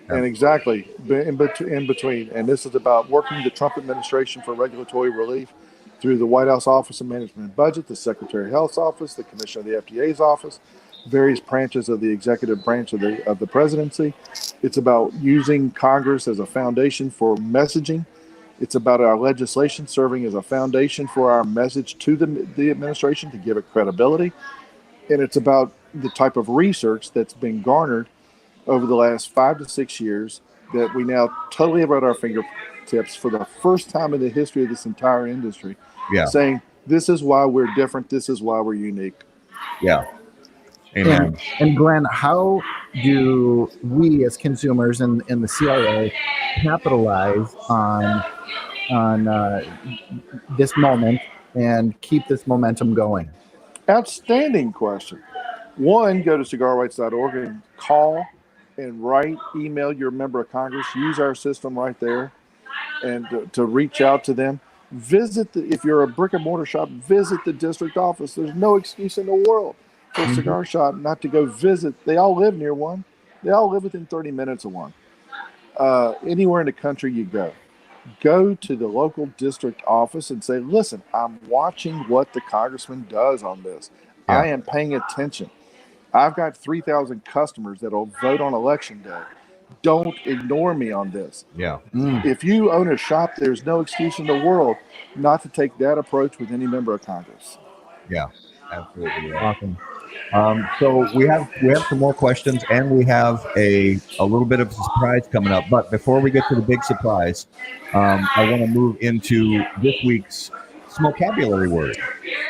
And exactly in between. And this is about working the Trump administration for regulatory relief through the White House Office of Management and Budget, the Secretary of Health's office, the Commissioner of the FDA's office, various branches of the executive branch of the presidency. It's about using Congress as a foundation for messaging. It's about our legislation serving as a foundation for our message to the administration to give it credibility. And it's about the type of research that's been garnered over the last 5 to 6 years that we now totally have at our fingertips for the first time in the history of this entire industry, saying this is why we're different, this is why we're unique. Yeah. Amen. And Glynn, how do we as consumers in the CRA capitalize on this moment and keep this momentum going? Outstanding question. One, go to cigarrights.org and call and write, email your member of Congress. Use our system right there and to reach out to them. If you're a brick and mortar shop, visit the district office. There's no excuse in the world for a cigar shop not to go visit. They all live near one. They all live within 30 minutes of one. Anywhere in the country you go to the local district office and say, listen, I'm watching what the congressman does on this. Yeah. I am paying attention. I've got 3,000 customers that will vote on election day. Don't ignore me on this. Yeah. If you own a shop, there's no excuse in the world not to take that approach with any member of Congress. Yeah. Absolutely. Awesome. So we have some more questions, and we have a little bit of a surprise coming up. But before we get to the big surprise, I want to move into this week's Smokabulary word.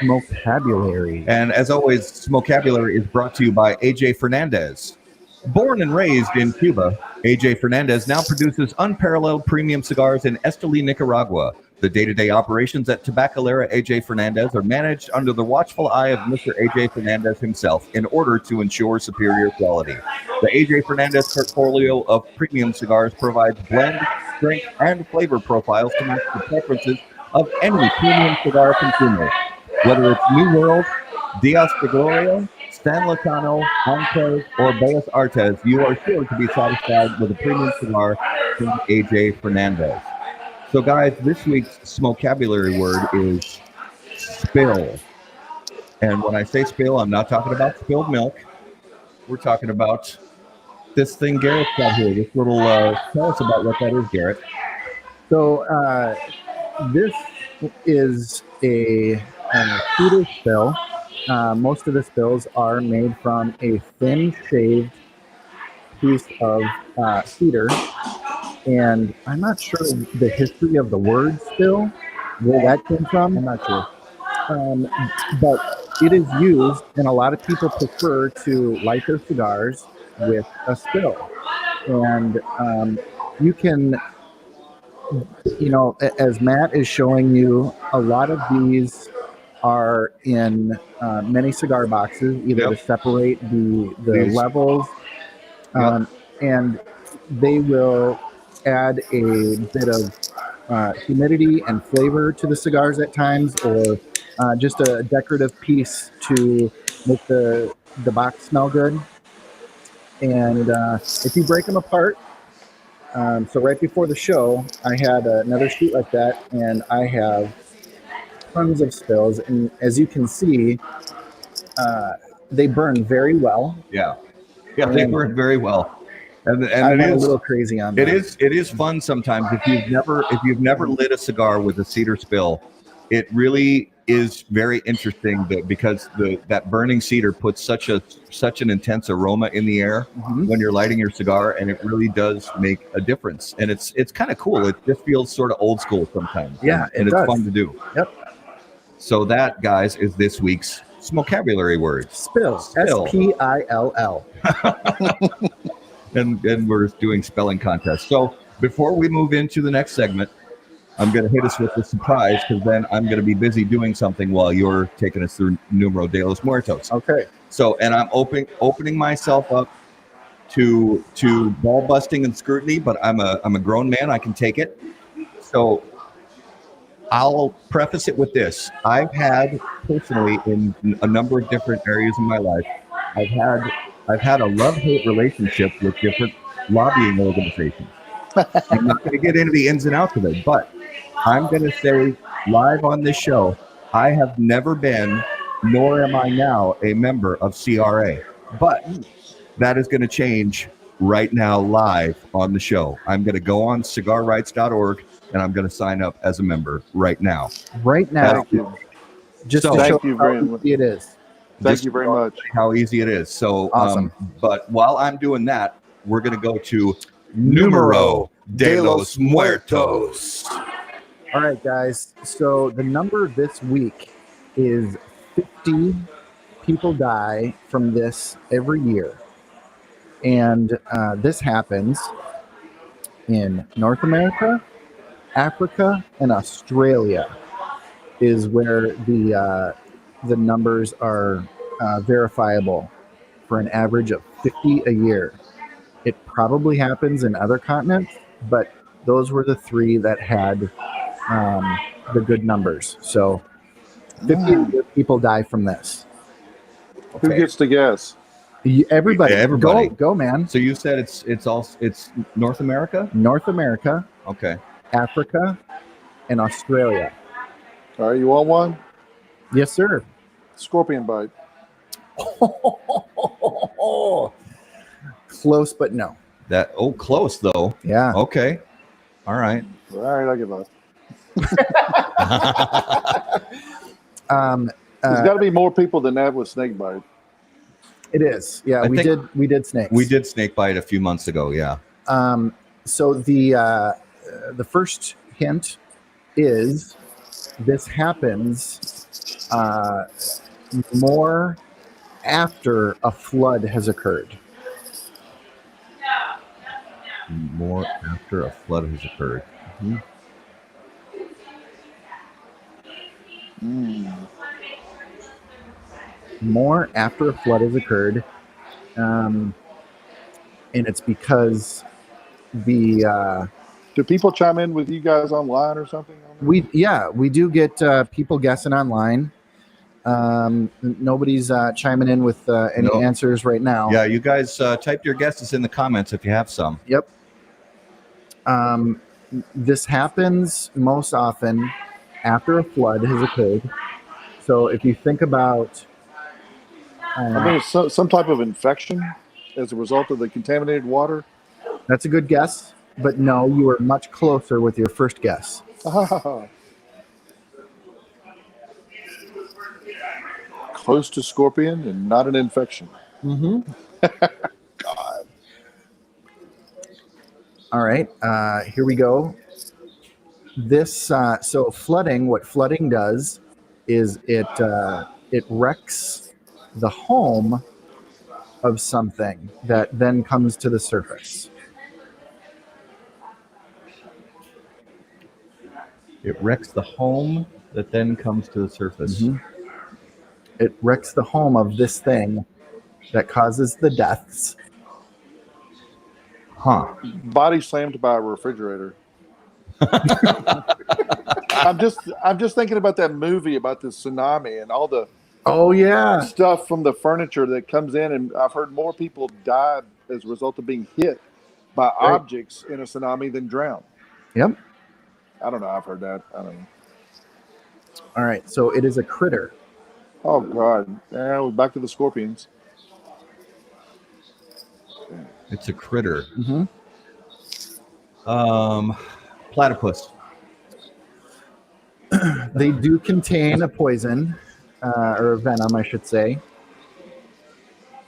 Smokabulary. And as always, Smokabulary is brought to you by AJ Fernandez. Born and raised in Cuba, AJ Fernandez now produces unparalleled premium cigars in Esteli, Nicaragua. The day-to-day operations at Tabacalera AJ Fernandez are managed under the watchful eye of Mr. AJ Fernandez himself in order to ensure superior quality. The AJ Fernandez portfolio of premium cigars provides blend, strength, and flavor profiles to match the preferences of any premium cigar consumer. Whether it's New World, Dias de Gloria, San Lotano, Antes, or Bellas Artes, you are sure to be satisfied with a premium cigar from AJ Fernandez. So, guys, this week's Smokabulary word is spill. And when I say spill, I'm not talking about spilled milk. We're talking about this thing Garrett's got here. This little, tell us about what that is, Garrett. So this is a cedar spill. Most of the spills are made from a thin shaved piece of cedar. And I'm not sure the history of the word spill, where that came from. I'm not sure. But it is used, and a lot of people prefer to light their cigars with a spill. And you can, as Matt is showing you, a lot of these are in many cigar boxes, either to separate the levels, and they will add a bit of humidity and flavor to the cigars at times, or just a decorative piece to make the box smell good. And if you break them apart, so right before the show, I had another shoot like that, and I have tons of spills. And as you can see, they burn very well. Yeah, they burn very well. And I'm a little crazy on that. It is fun sometimes if you've never lit a cigar with a cedar spill. It really is very interesting because that burning cedar puts such an intense aroma in the air when you're lighting your cigar, and it really does make a difference. And it's kind of cool. It just feels sort of old school sometimes. Yeah, and it's fun to do. Yep. So that, guys, is this week's Smokabulary word. Spill. S-P-I-L-L. And we're doing spelling contests. So before we move into the next segment, I'm going to hit us with the surprise, because then I'm going to be busy doing something while you're taking us through Numero de los Muertos. Okay. So, and I'm opening myself up to ball busting and scrutiny, but I'm a grown man. I can take it. So I'll preface it with this. I've had personally, in a number of different areas in my life, I've had a love-hate relationship with different lobbying organizations. I'm not going to get into the ins and outs of it, but I'm going to say live on this show, I have never been, nor am I now, a member of CRA. But that is going to change right now live on the show. I'm going to go on cigarrights.org, and I'm going to sign up as a member right now. Right now. Just to show how easy it is. Thank you very much. How easy it is. So, awesome. But while I'm doing that, we're going to go to Numero de los Muertos. All right, guys. So the number this week is 50 people die from this every year. And this happens in North America, Africa, and Australia is where the numbers are verifiable for an average of 50 a year. It probably happens in other continents, but those were the three that had the good numbers. So 50 people die from this. Who gets to guess? Everybody, Yeah, everybody. go, man. So you said it's North America? North America, Okay. Africa, and Australia. All right, you want one? Yes, sir. Scorpion bite. Close, but no. Close though. Yeah. Okay. All right. All right, I give up. There's got to be more people than that with snake bite. It is. Yeah, we did snakes. We did snake bite a few months ago. Yeah. So the first hint is this happens more after a flood has occurred. More after a flood has occurred. Mm-hmm. More after a flood has occurred, and it's because the Do people chime in with you guys online or something? we do get people guessing online. Nobody's chiming in with any answers right now. Yeah, you guys type your guesses in the comments if you have some. Yep. This happens most often after a flood has occurred. So if you think about, I think it's some type of infection as a result of the contaminated water. That's a good guess, but no, you were much closer with your first guess. Close to scorpion and not an infection. Mm-hmm. God. All right, here we go. This so flooding. What flooding does is it wrecks the home of something that then comes to the surface. It wrecks the home that then comes to the surface. Mm-hmm. It wrecks the home of this thing that causes the deaths. Huh. Body slammed by a refrigerator. I'm just thinking about that movie about the tsunami and all the stuff from the furniture that comes in, and I've heard more people died as a result of being hit by objects in a tsunami than drowned. Yep. I don't know. I've heard that. I don't know. All right. So it is a critter. Oh God. Yeah, we're back to the scorpions. It's a critter. Mm-hmm. Platypus. They do contain a poison or a venom, I should say,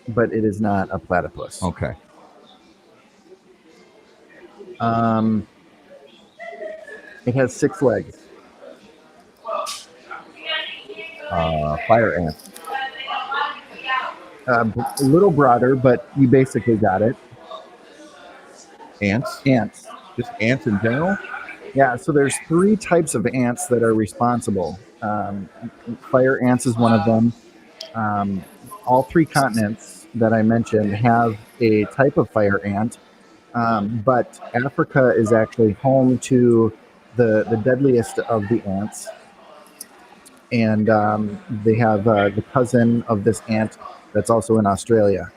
but it is not a platypus. Okay. It has 6 legs. Fire ant. A little broader, but you basically got it. Ants. Ants. Just ants in general? Yeah, so there's 3 types of ants that are responsible. Fire ants is one of them. All 3 continents that I mentioned have a type of fire ant, but Africa is actually home to the deadliest of the ants. And they have the cousin of this ant that's also in Australia.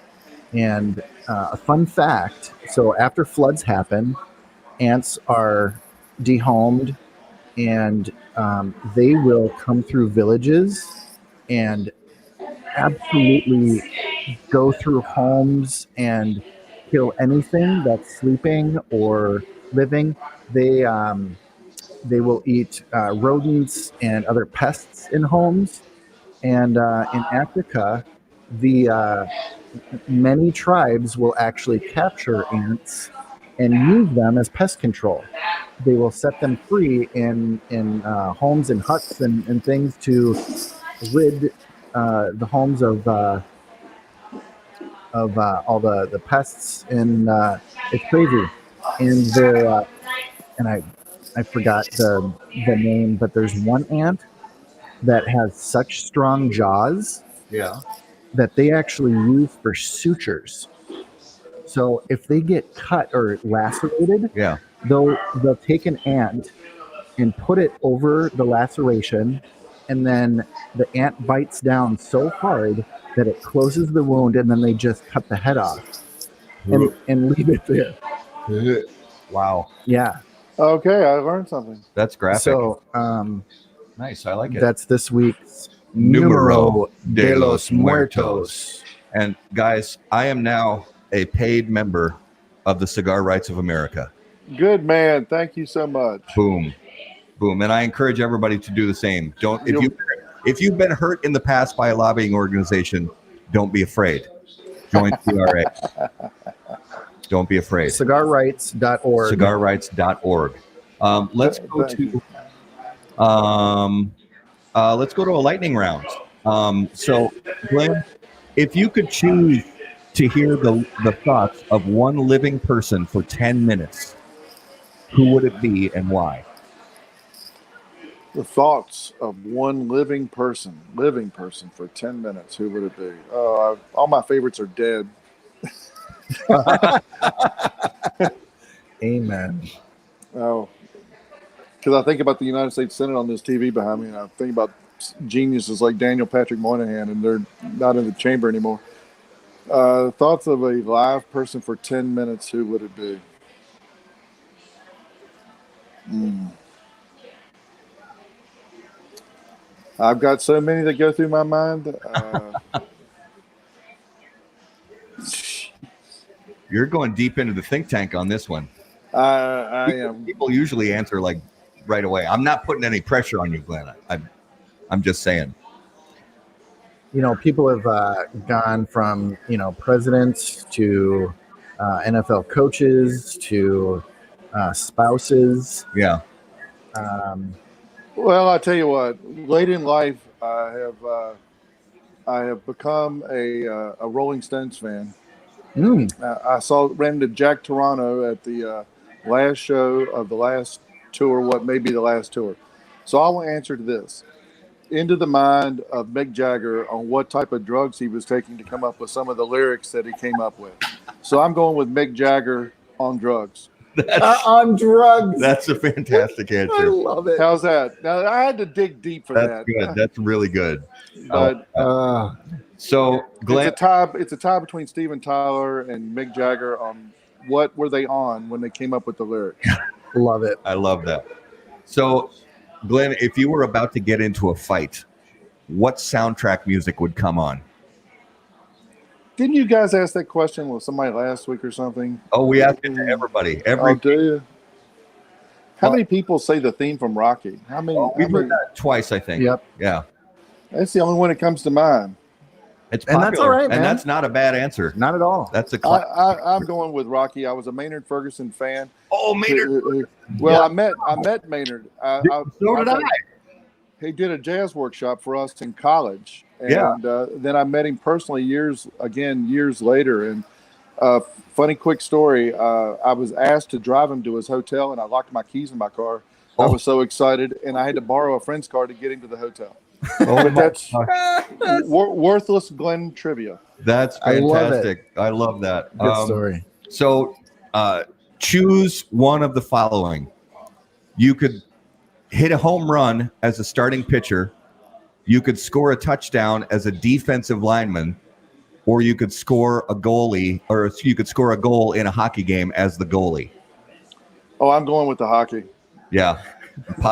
And a fun fact, so after floods happen, ants are dehomed, and they will come through villages and absolutely go through homes and kill anything that's sleeping or living. They will eat rodents and other pests in homes. And in Africa, the many tribes will actually capture ants and use them as pest control. They will set them free in homes and huts and things to rid the homes of all the pests. And it's crazy. And they're and I forgot the name, but there's one ant that has such strong jaws that they actually use for sutures. So if they get cut or lacerated, they'll take an ant and put it over the laceration and then the ant bites down so hard that it closes the wound, and then they just cut the head off and leave it there. Wow, Yeah. Okay, I learned something. that's graphic. So Nice, I like it. that's this week's Numero de los Muertos. And guys, I am now a paid member of the Cigar Rights of America. Good man. Thank you so much. Boom, boom. And I encourage everybody to do the same. If you've been hurt in the past by a lobbying organization, don't be afraid. Join CRA. Don't be afraid. Cigarrights.org. Cigarrights.org. Let's go to a lightning round. So, Glynn, if you could choose to hear the thoughts of one living person for 10 minutes, who would it be and why? The thoughts of one living person for 10 minutes. Who would it be? All my favorites are dead. Amen. Oh, because I think about the United States Senate on this TV behind me, and I think about geniuses like Daniel Patrick Moynihan, and they're not in the chamber anymore. Thoughts of a live person for 10 minutes, who would it be? I've got so many that go through my mind. You're going deep into the think tank on this one. I am. People usually answer like right away. I'm not putting any pressure on you, Glenn. I'm just saying. You know, people have gone from, presidents to NFL coaches to spouses. Yeah. Well, I tell you what. Late in life, I have become a Rolling Stones fan. I ran into Jack Toronto at the last show of the last tour, what may be the last tour. So I will answer to this. Into the mind of Mick Jagger on what type of drugs he was taking to come up with some of the lyrics that he came up with. So I'm going with Mick Jagger on drugs. On drugs. That's a fantastic answer. I love it. How's that? Now, I had to dig deep for That's that. good. That's really good. But so, Glenn, it's a tie between Steven Tyler and Mick Jagger on what were they on when they came up with the lyrics. Love it. I love that. So, Glenn, if you were about to get into a fight, what soundtrack music would come on? Didn't you guys ask that question with somebody last week or something? Oh, we asked it to everybody. Do you? How many people say the theme from Rocky? How many? We've heard that twice, I think. Yep. Yeah. That's the only one that comes to mind. It's popular, and that's all right, and man. that's not a bad answer. Not at all. That's a I'm going with Rocky. I was a Maynard Ferguson fan. Oh, Maynard. Well, I met Maynard. So did I. He did a jazz workshop for us in college, and then I met him personally years later. And funny quick story, I was asked to drive him to his hotel, and I locked my keys in my car. I was so excited, and I had to borrow a friend's car to get him to the hotel. Oh, that's worthless Glenn trivia. That's fantastic. I love that. Good story. So choose one of the following. You could hit a home run as a starting pitcher. You could score a touchdown as a defensive lineman, or you could score a goalie, or you could score a goal in a hockey game as the goalie. Oh, I'm going with the hockey. Yeah.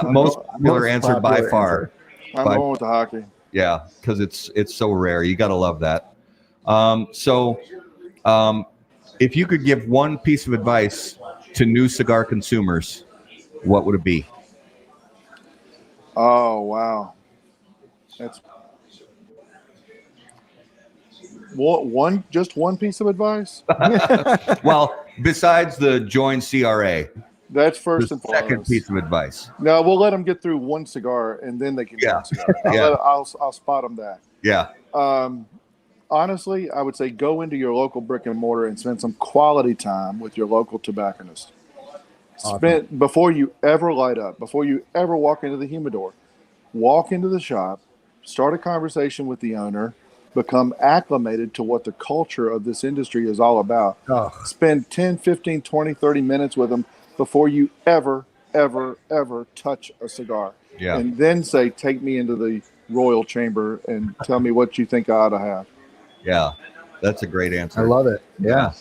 Most popular answer by far. I'm going with the hockey. Yeah, because it's so rare. You got to love that. If you could give one piece of advice to new cigar consumers, what would it be? Oh, wow. That's just one piece of advice? Well, besides the join CRA. That's first and foremost. Second piece of advice. No, we'll let them get through one cigar, and then they can get a cigar. I'll spot them that. Yeah. Honestly, I would say go into your local brick and mortar and spend some quality time with your local tobacconist. Awesome. Before you ever light up, before you ever walk into the humidor, walk into the shop, start a conversation with the owner, become acclimated to what the culture of this industry is all about. Spend 10, 15, 20, 30 minutes with them before you ever ever, ever touch a cigar. Yeah. And then say, take me into the royal chamber and tell me what you think I ought to have. Yeah. That's a great answer. I love it. Yeah.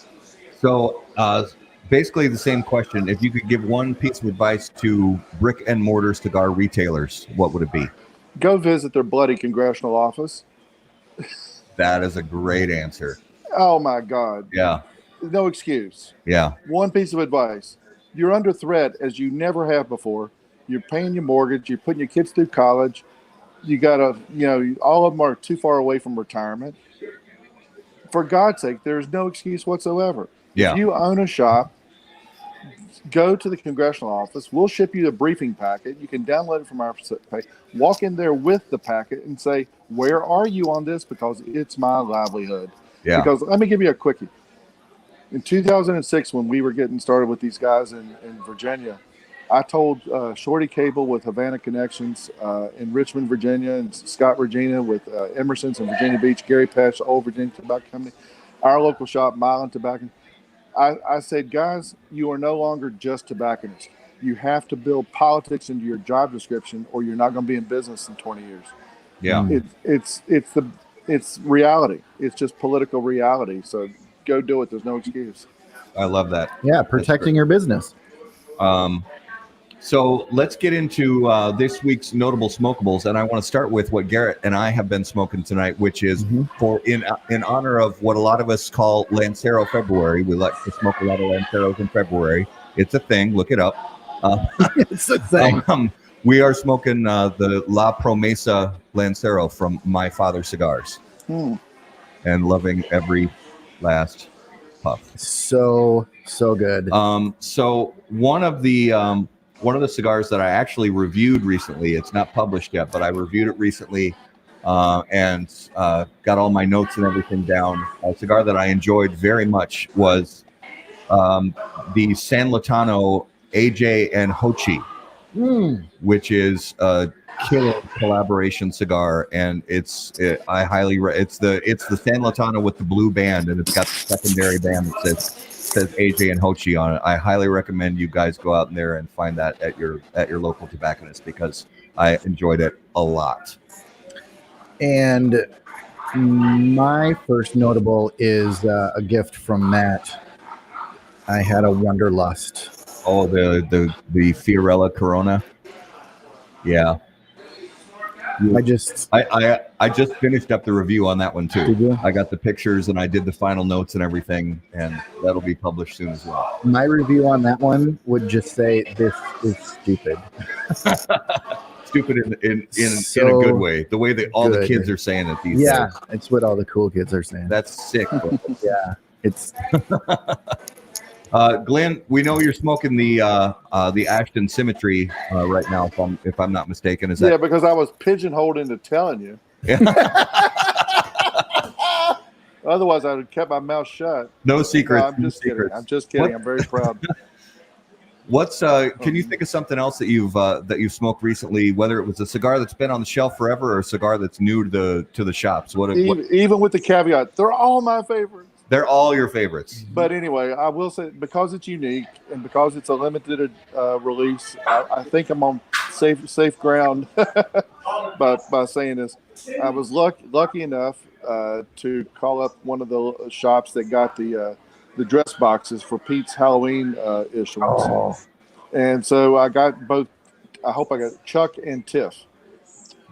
So basically the same question. If you could give one piece of advice to brick and mortar cigar retailers, what would it be? Go visit their bloody congressional office. That is a great answer. Oh, my God. Yeah. No excuse. Yeah. One piece of advice. You're under threat as you never have before. You're paying your mortgage. You're putting your kids through college. You got to, all of them are too far away from retirement. For God's sake, there's no excuse whatsoever. Yeah. If you own a shop, go to the congressional office. We'll ship you the briefing packet. You can download it from our page. Walk in there with the packet and say, where are you on this? Because it's my livelihood. Yeah. Because let me give you a quickie. In 2006, when we were getting started with these guys in Virginia, I told Shorty Cable with Havana Connections in Richmond, Virginia, and Scott Regina with Emerson's in Virginia Beach, Gary Patch, Old Virginia Tobacco Company, our local shop, Milan Tobacco. I said, guys, you are no longer just tobacconists. You have to build politics into your job description, or you're not going to be in business in 20 years. Yeah. It's reality. It's just political reality. So go do it. There's no excuse. I love that. Yeah. Protecting your business. So let's get into this week's notable smokables, and I want to start with what Garrett and I have been smoking tonight, which is for in honor of what a lot of us call Lancero February. We like to smoke a lot of Lanceros in February. It's a thing. Look it up. It's a thing. We are smoking the La Promesa Lancero from My Father Cigars, and loving every last puff. So good. So one of the cigars that I actually reviewed recently, it's not published yet, but I reviewed it recently and got all my notes and everything down. A cigar that I enjoyed very much was the San Lotano AJ and Hochi, which is a killer collaboration cigar, and it's the San Lotano with the blue band, and it's got the secondary band that says AJ and Hochi on it. I highly recommend you guys go out in there and find that at your local tobacconist, because I enjoyed it a lot. And my first notable is a gift from Matt. I had a Wonderlust. Oh, the Fiorella Corona. Yeah. I just finished up the review on that one too. Did you? I got the pictures and I did the final notes and everything, and that'll be published soon as well. My review on that one would just say this is stupid. Stupid in a good way. The way that all the kids are saying it these days. Yeah, it's what all the cool kids are saying. That's sick. Yeah, it's. Glynn, we know you're smoking the Ashton Symmetry right now, if I'm not mistaken. Is that? Yeah, because I was pigeonholed into telling you. Yeah. Otherwise, I would have kept my mouth shut. No secrets. No, I'm just kidding. I'm just kidding. What? I'm very proud. What's can you think of something else that you've smoked recently, whether it was a cigar that's been on the shelf forever or a cigar that's new to the shops? Even with the caveat, they're all my favorites. They're all your favorites. But anyway, I will say, because it's unique and because it's a limited release, I think I'm on safe ground by saying this. I was lucky enough to call up one of the shops that got the dress boxes for Pete's Halloween issuance. Oh. And so I got both. I hope I got Chuck and Tiff.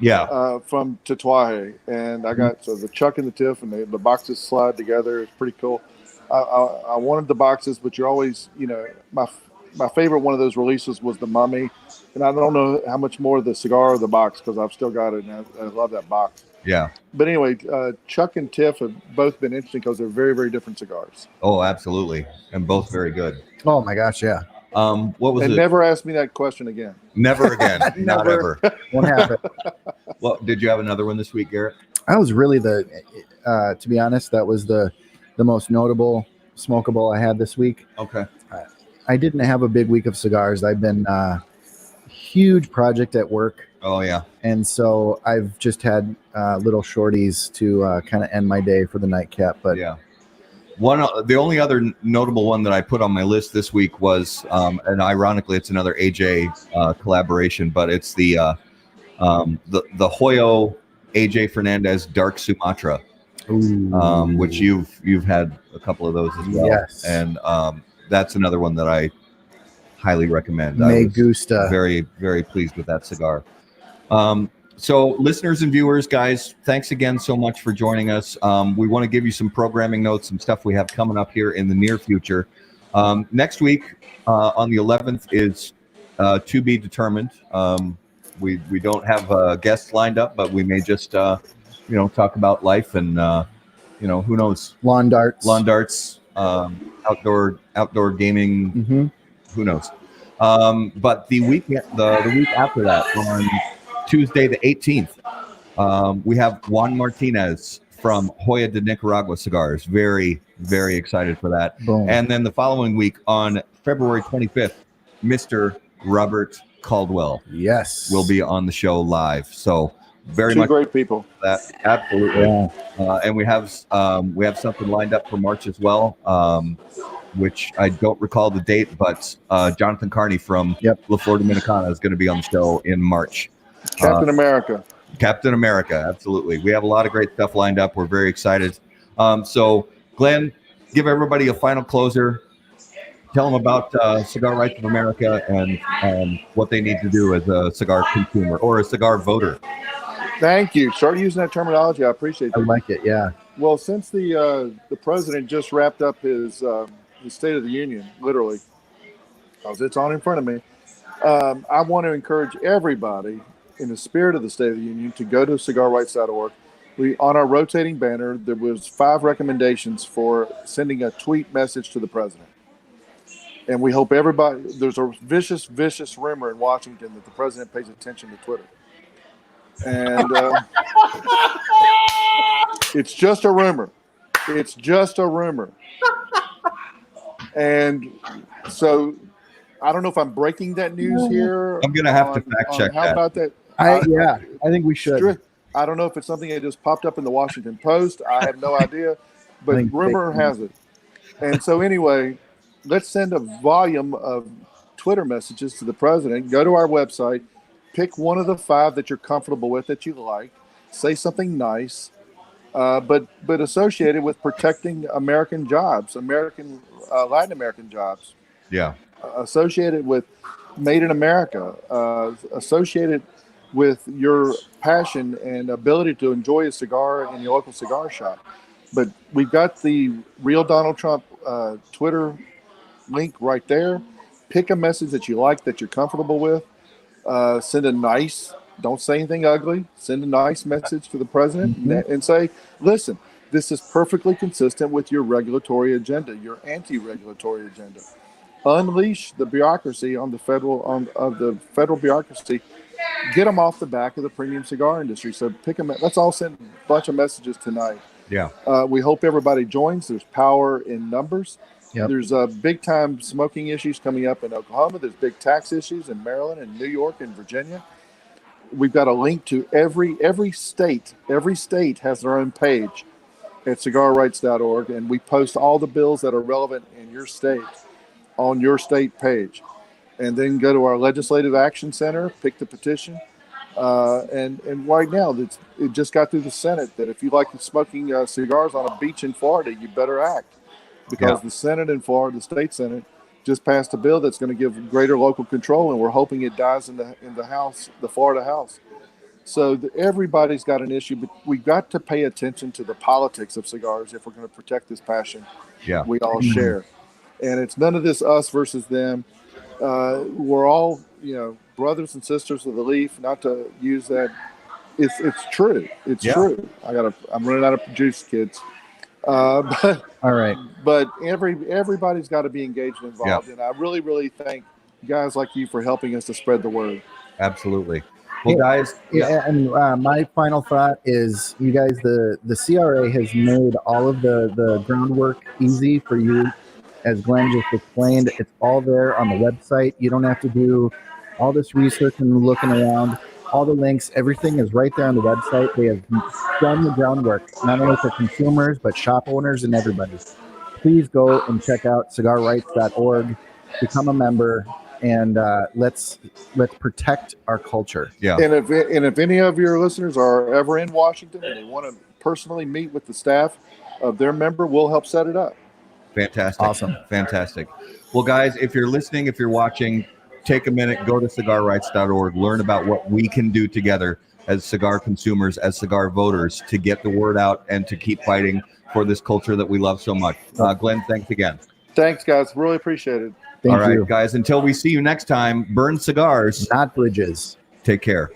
Yeah. From Tatuaje, and I got the Chuck and the Tiff, and the boxes slide together. It's pretty cool. I wanted the boxes, but you're always, my favorite one of those releases was the Mummy, and I don't know how much more the cigar or the box, because I've still got it, and I love that box. Yeah. But anyway, Chuck and Tiff have both been interesting because they're very, very different cigars. Oh, absolutely, and both very good. Oh my gosh, yeah. What was it? Never ask me that question again. Never again. Not ever. Won't happen. Well, did you have another one this week, Garrett? I was really to be honest, that was the most notable smokable I had this week. Okay. I didn't have a big week of cigars. I've been huge project at work. Oh yeah. And so I've just had little shorties to kind of end my day for the nightcap. But yeah, The only other notable one that I put on my list this week was, and ironically, it's another AJ collaboration, but it's the Hoyo AJ Fernandez Dark Sumatra, which you've had a couple of those as well. Yes. And that's another one that I highly recommend. Me I was gusta. very, very pleased with that cigar. So listeners and viewers, guys, thanks again so much for joining us. We want to give you some programming notes, some stuff we have coming up here in the near future. Next week on the 11th is to be determined. We don't have guests lined up, but we may just talk about life and who knows, Lawn darts, outdoor gaming. Mm-hmm. Who knows? But the week after that, on Tuesday the 18th, we have Juan Martinez from Hoya de Nicaragua Cigars. Very, very excited for that. Boom. And then the following week on February 25th, Mr. Robert Caldwell, yes, will be on the show live. So very Two much great people. that, absolutely. Yeah. And we have something lined up for March as well, which I don't recall the date, but Jonathan Carney from La Flor Dominicana is going to be on the show in March. Captain America. Captain America, absolutely. We have a lot of great stuff lined up. We're very excited. So, Glenn, give everybody a final closer. Tell them about Cigar Rights of America and what they need to do as a cigar consumer or a cigar voter. Thank you. Start using that terminology. I appreciate I that. like it. Yeah. Well, since the president just wrapped up his State of the Union, literally, because it's on in front of me, I want to encourage everybody in the spirit of the State of the Union to go to cigarrights.org. On our rotating banner, there was 5 recommendations for sending a tweet message to the president. And we hope everybody, there's a vicious, vicious rumor in Washington that the president pays attention to Twitter. And it's just a rumor. It's just a rumor. And so I don't know if I'm breaking that news here. I'm going to have to fact check how that. about that? I think we should. I don't know if it's something that just popped up in the Washington Post. I have no idea, but rumor has it. And so anyway, let's send a volume of Twitter messages to the president. Go to our website, pick one of the 5 that you're comfortable with, that you like, say something nice, but associated with protecting American jobs, Latin American jobs. Yeah. Associated with Made in America, associated with your passion and ability to enjoy a cigar in your local cigar shop. But we've got the Real Donald Trump Twitter link right there. Pick a message that you like, that you're comfortable with. Send a nice, don't say anything ugly. Send a nice message to the president and say, listen, this is perfectly consistent with your regulatory agenda, your anti-regulatory agenda. Unleash the bureaucracy on the federal bureaucracy. Get them off the back of the premium cigar industry. So pick them. Let's all send a bunch of messages tonight. Yeah. We hope everybody joins. There's power in numbers. Yep. There's big time smoking issues coming up in Oklahoma. There's big tax issues in Maryland and New York and Virginia. We've got a link to every state. Every state has their own page at cigarrights.org, and we post all the bills that are relevant in your state on your state page. And then go to our Legislative Action Center, pick the petition. And right now, it just got through the Senate that if you like smoking cigars on a beach in Florida, you better act. Because the Senate in Florida, the state Senate, just passed a bill that's going to give greater local control, and we're hoping it dies in the House, the Florida House. So everybody's got an issue, but we've got to pay attention to the politics of cigars if we're going to protect this passion we all share. And it's none of this us versus them. We're all, brothers and sisters of the leaf. Not to use that, it's true. It's true. I'm running out of juice, kids. But all right. But everybody's got to be engaged and involved, and I really, really thank guys like you for helping us to spread the word. Absolutely. Well, guys. And my final thought is, you guys, the CRA has made all of the groundwork easy for you. As Glenn just explained, it's all there on the website. You don't have to do all this research and looking around. All the links, everything is right there on the website. They have done the groundwork, not only for consumers, but shop owners and everybody. please go and check out cigarrights.org, become a member, and let's protect our culture. Yeah. And if any of your listeners are ever in Washington and they want to personally meet with the staff of their member, we'll help set it up. Fantastic. Awesome. Fantastic. Well, guys, if you're listening, if you're watching, take a minute, go to cigarrights.org, learn about what we can do together as cigar consumers, as cigar voters, to get the word out and to keep fighting for this culture that we love so much. Glynn, thanks again. Thanks, guys. Really appreciate it. Thank All right, you. guys, until we see you next time, burn cigars. Not bridges. Take care.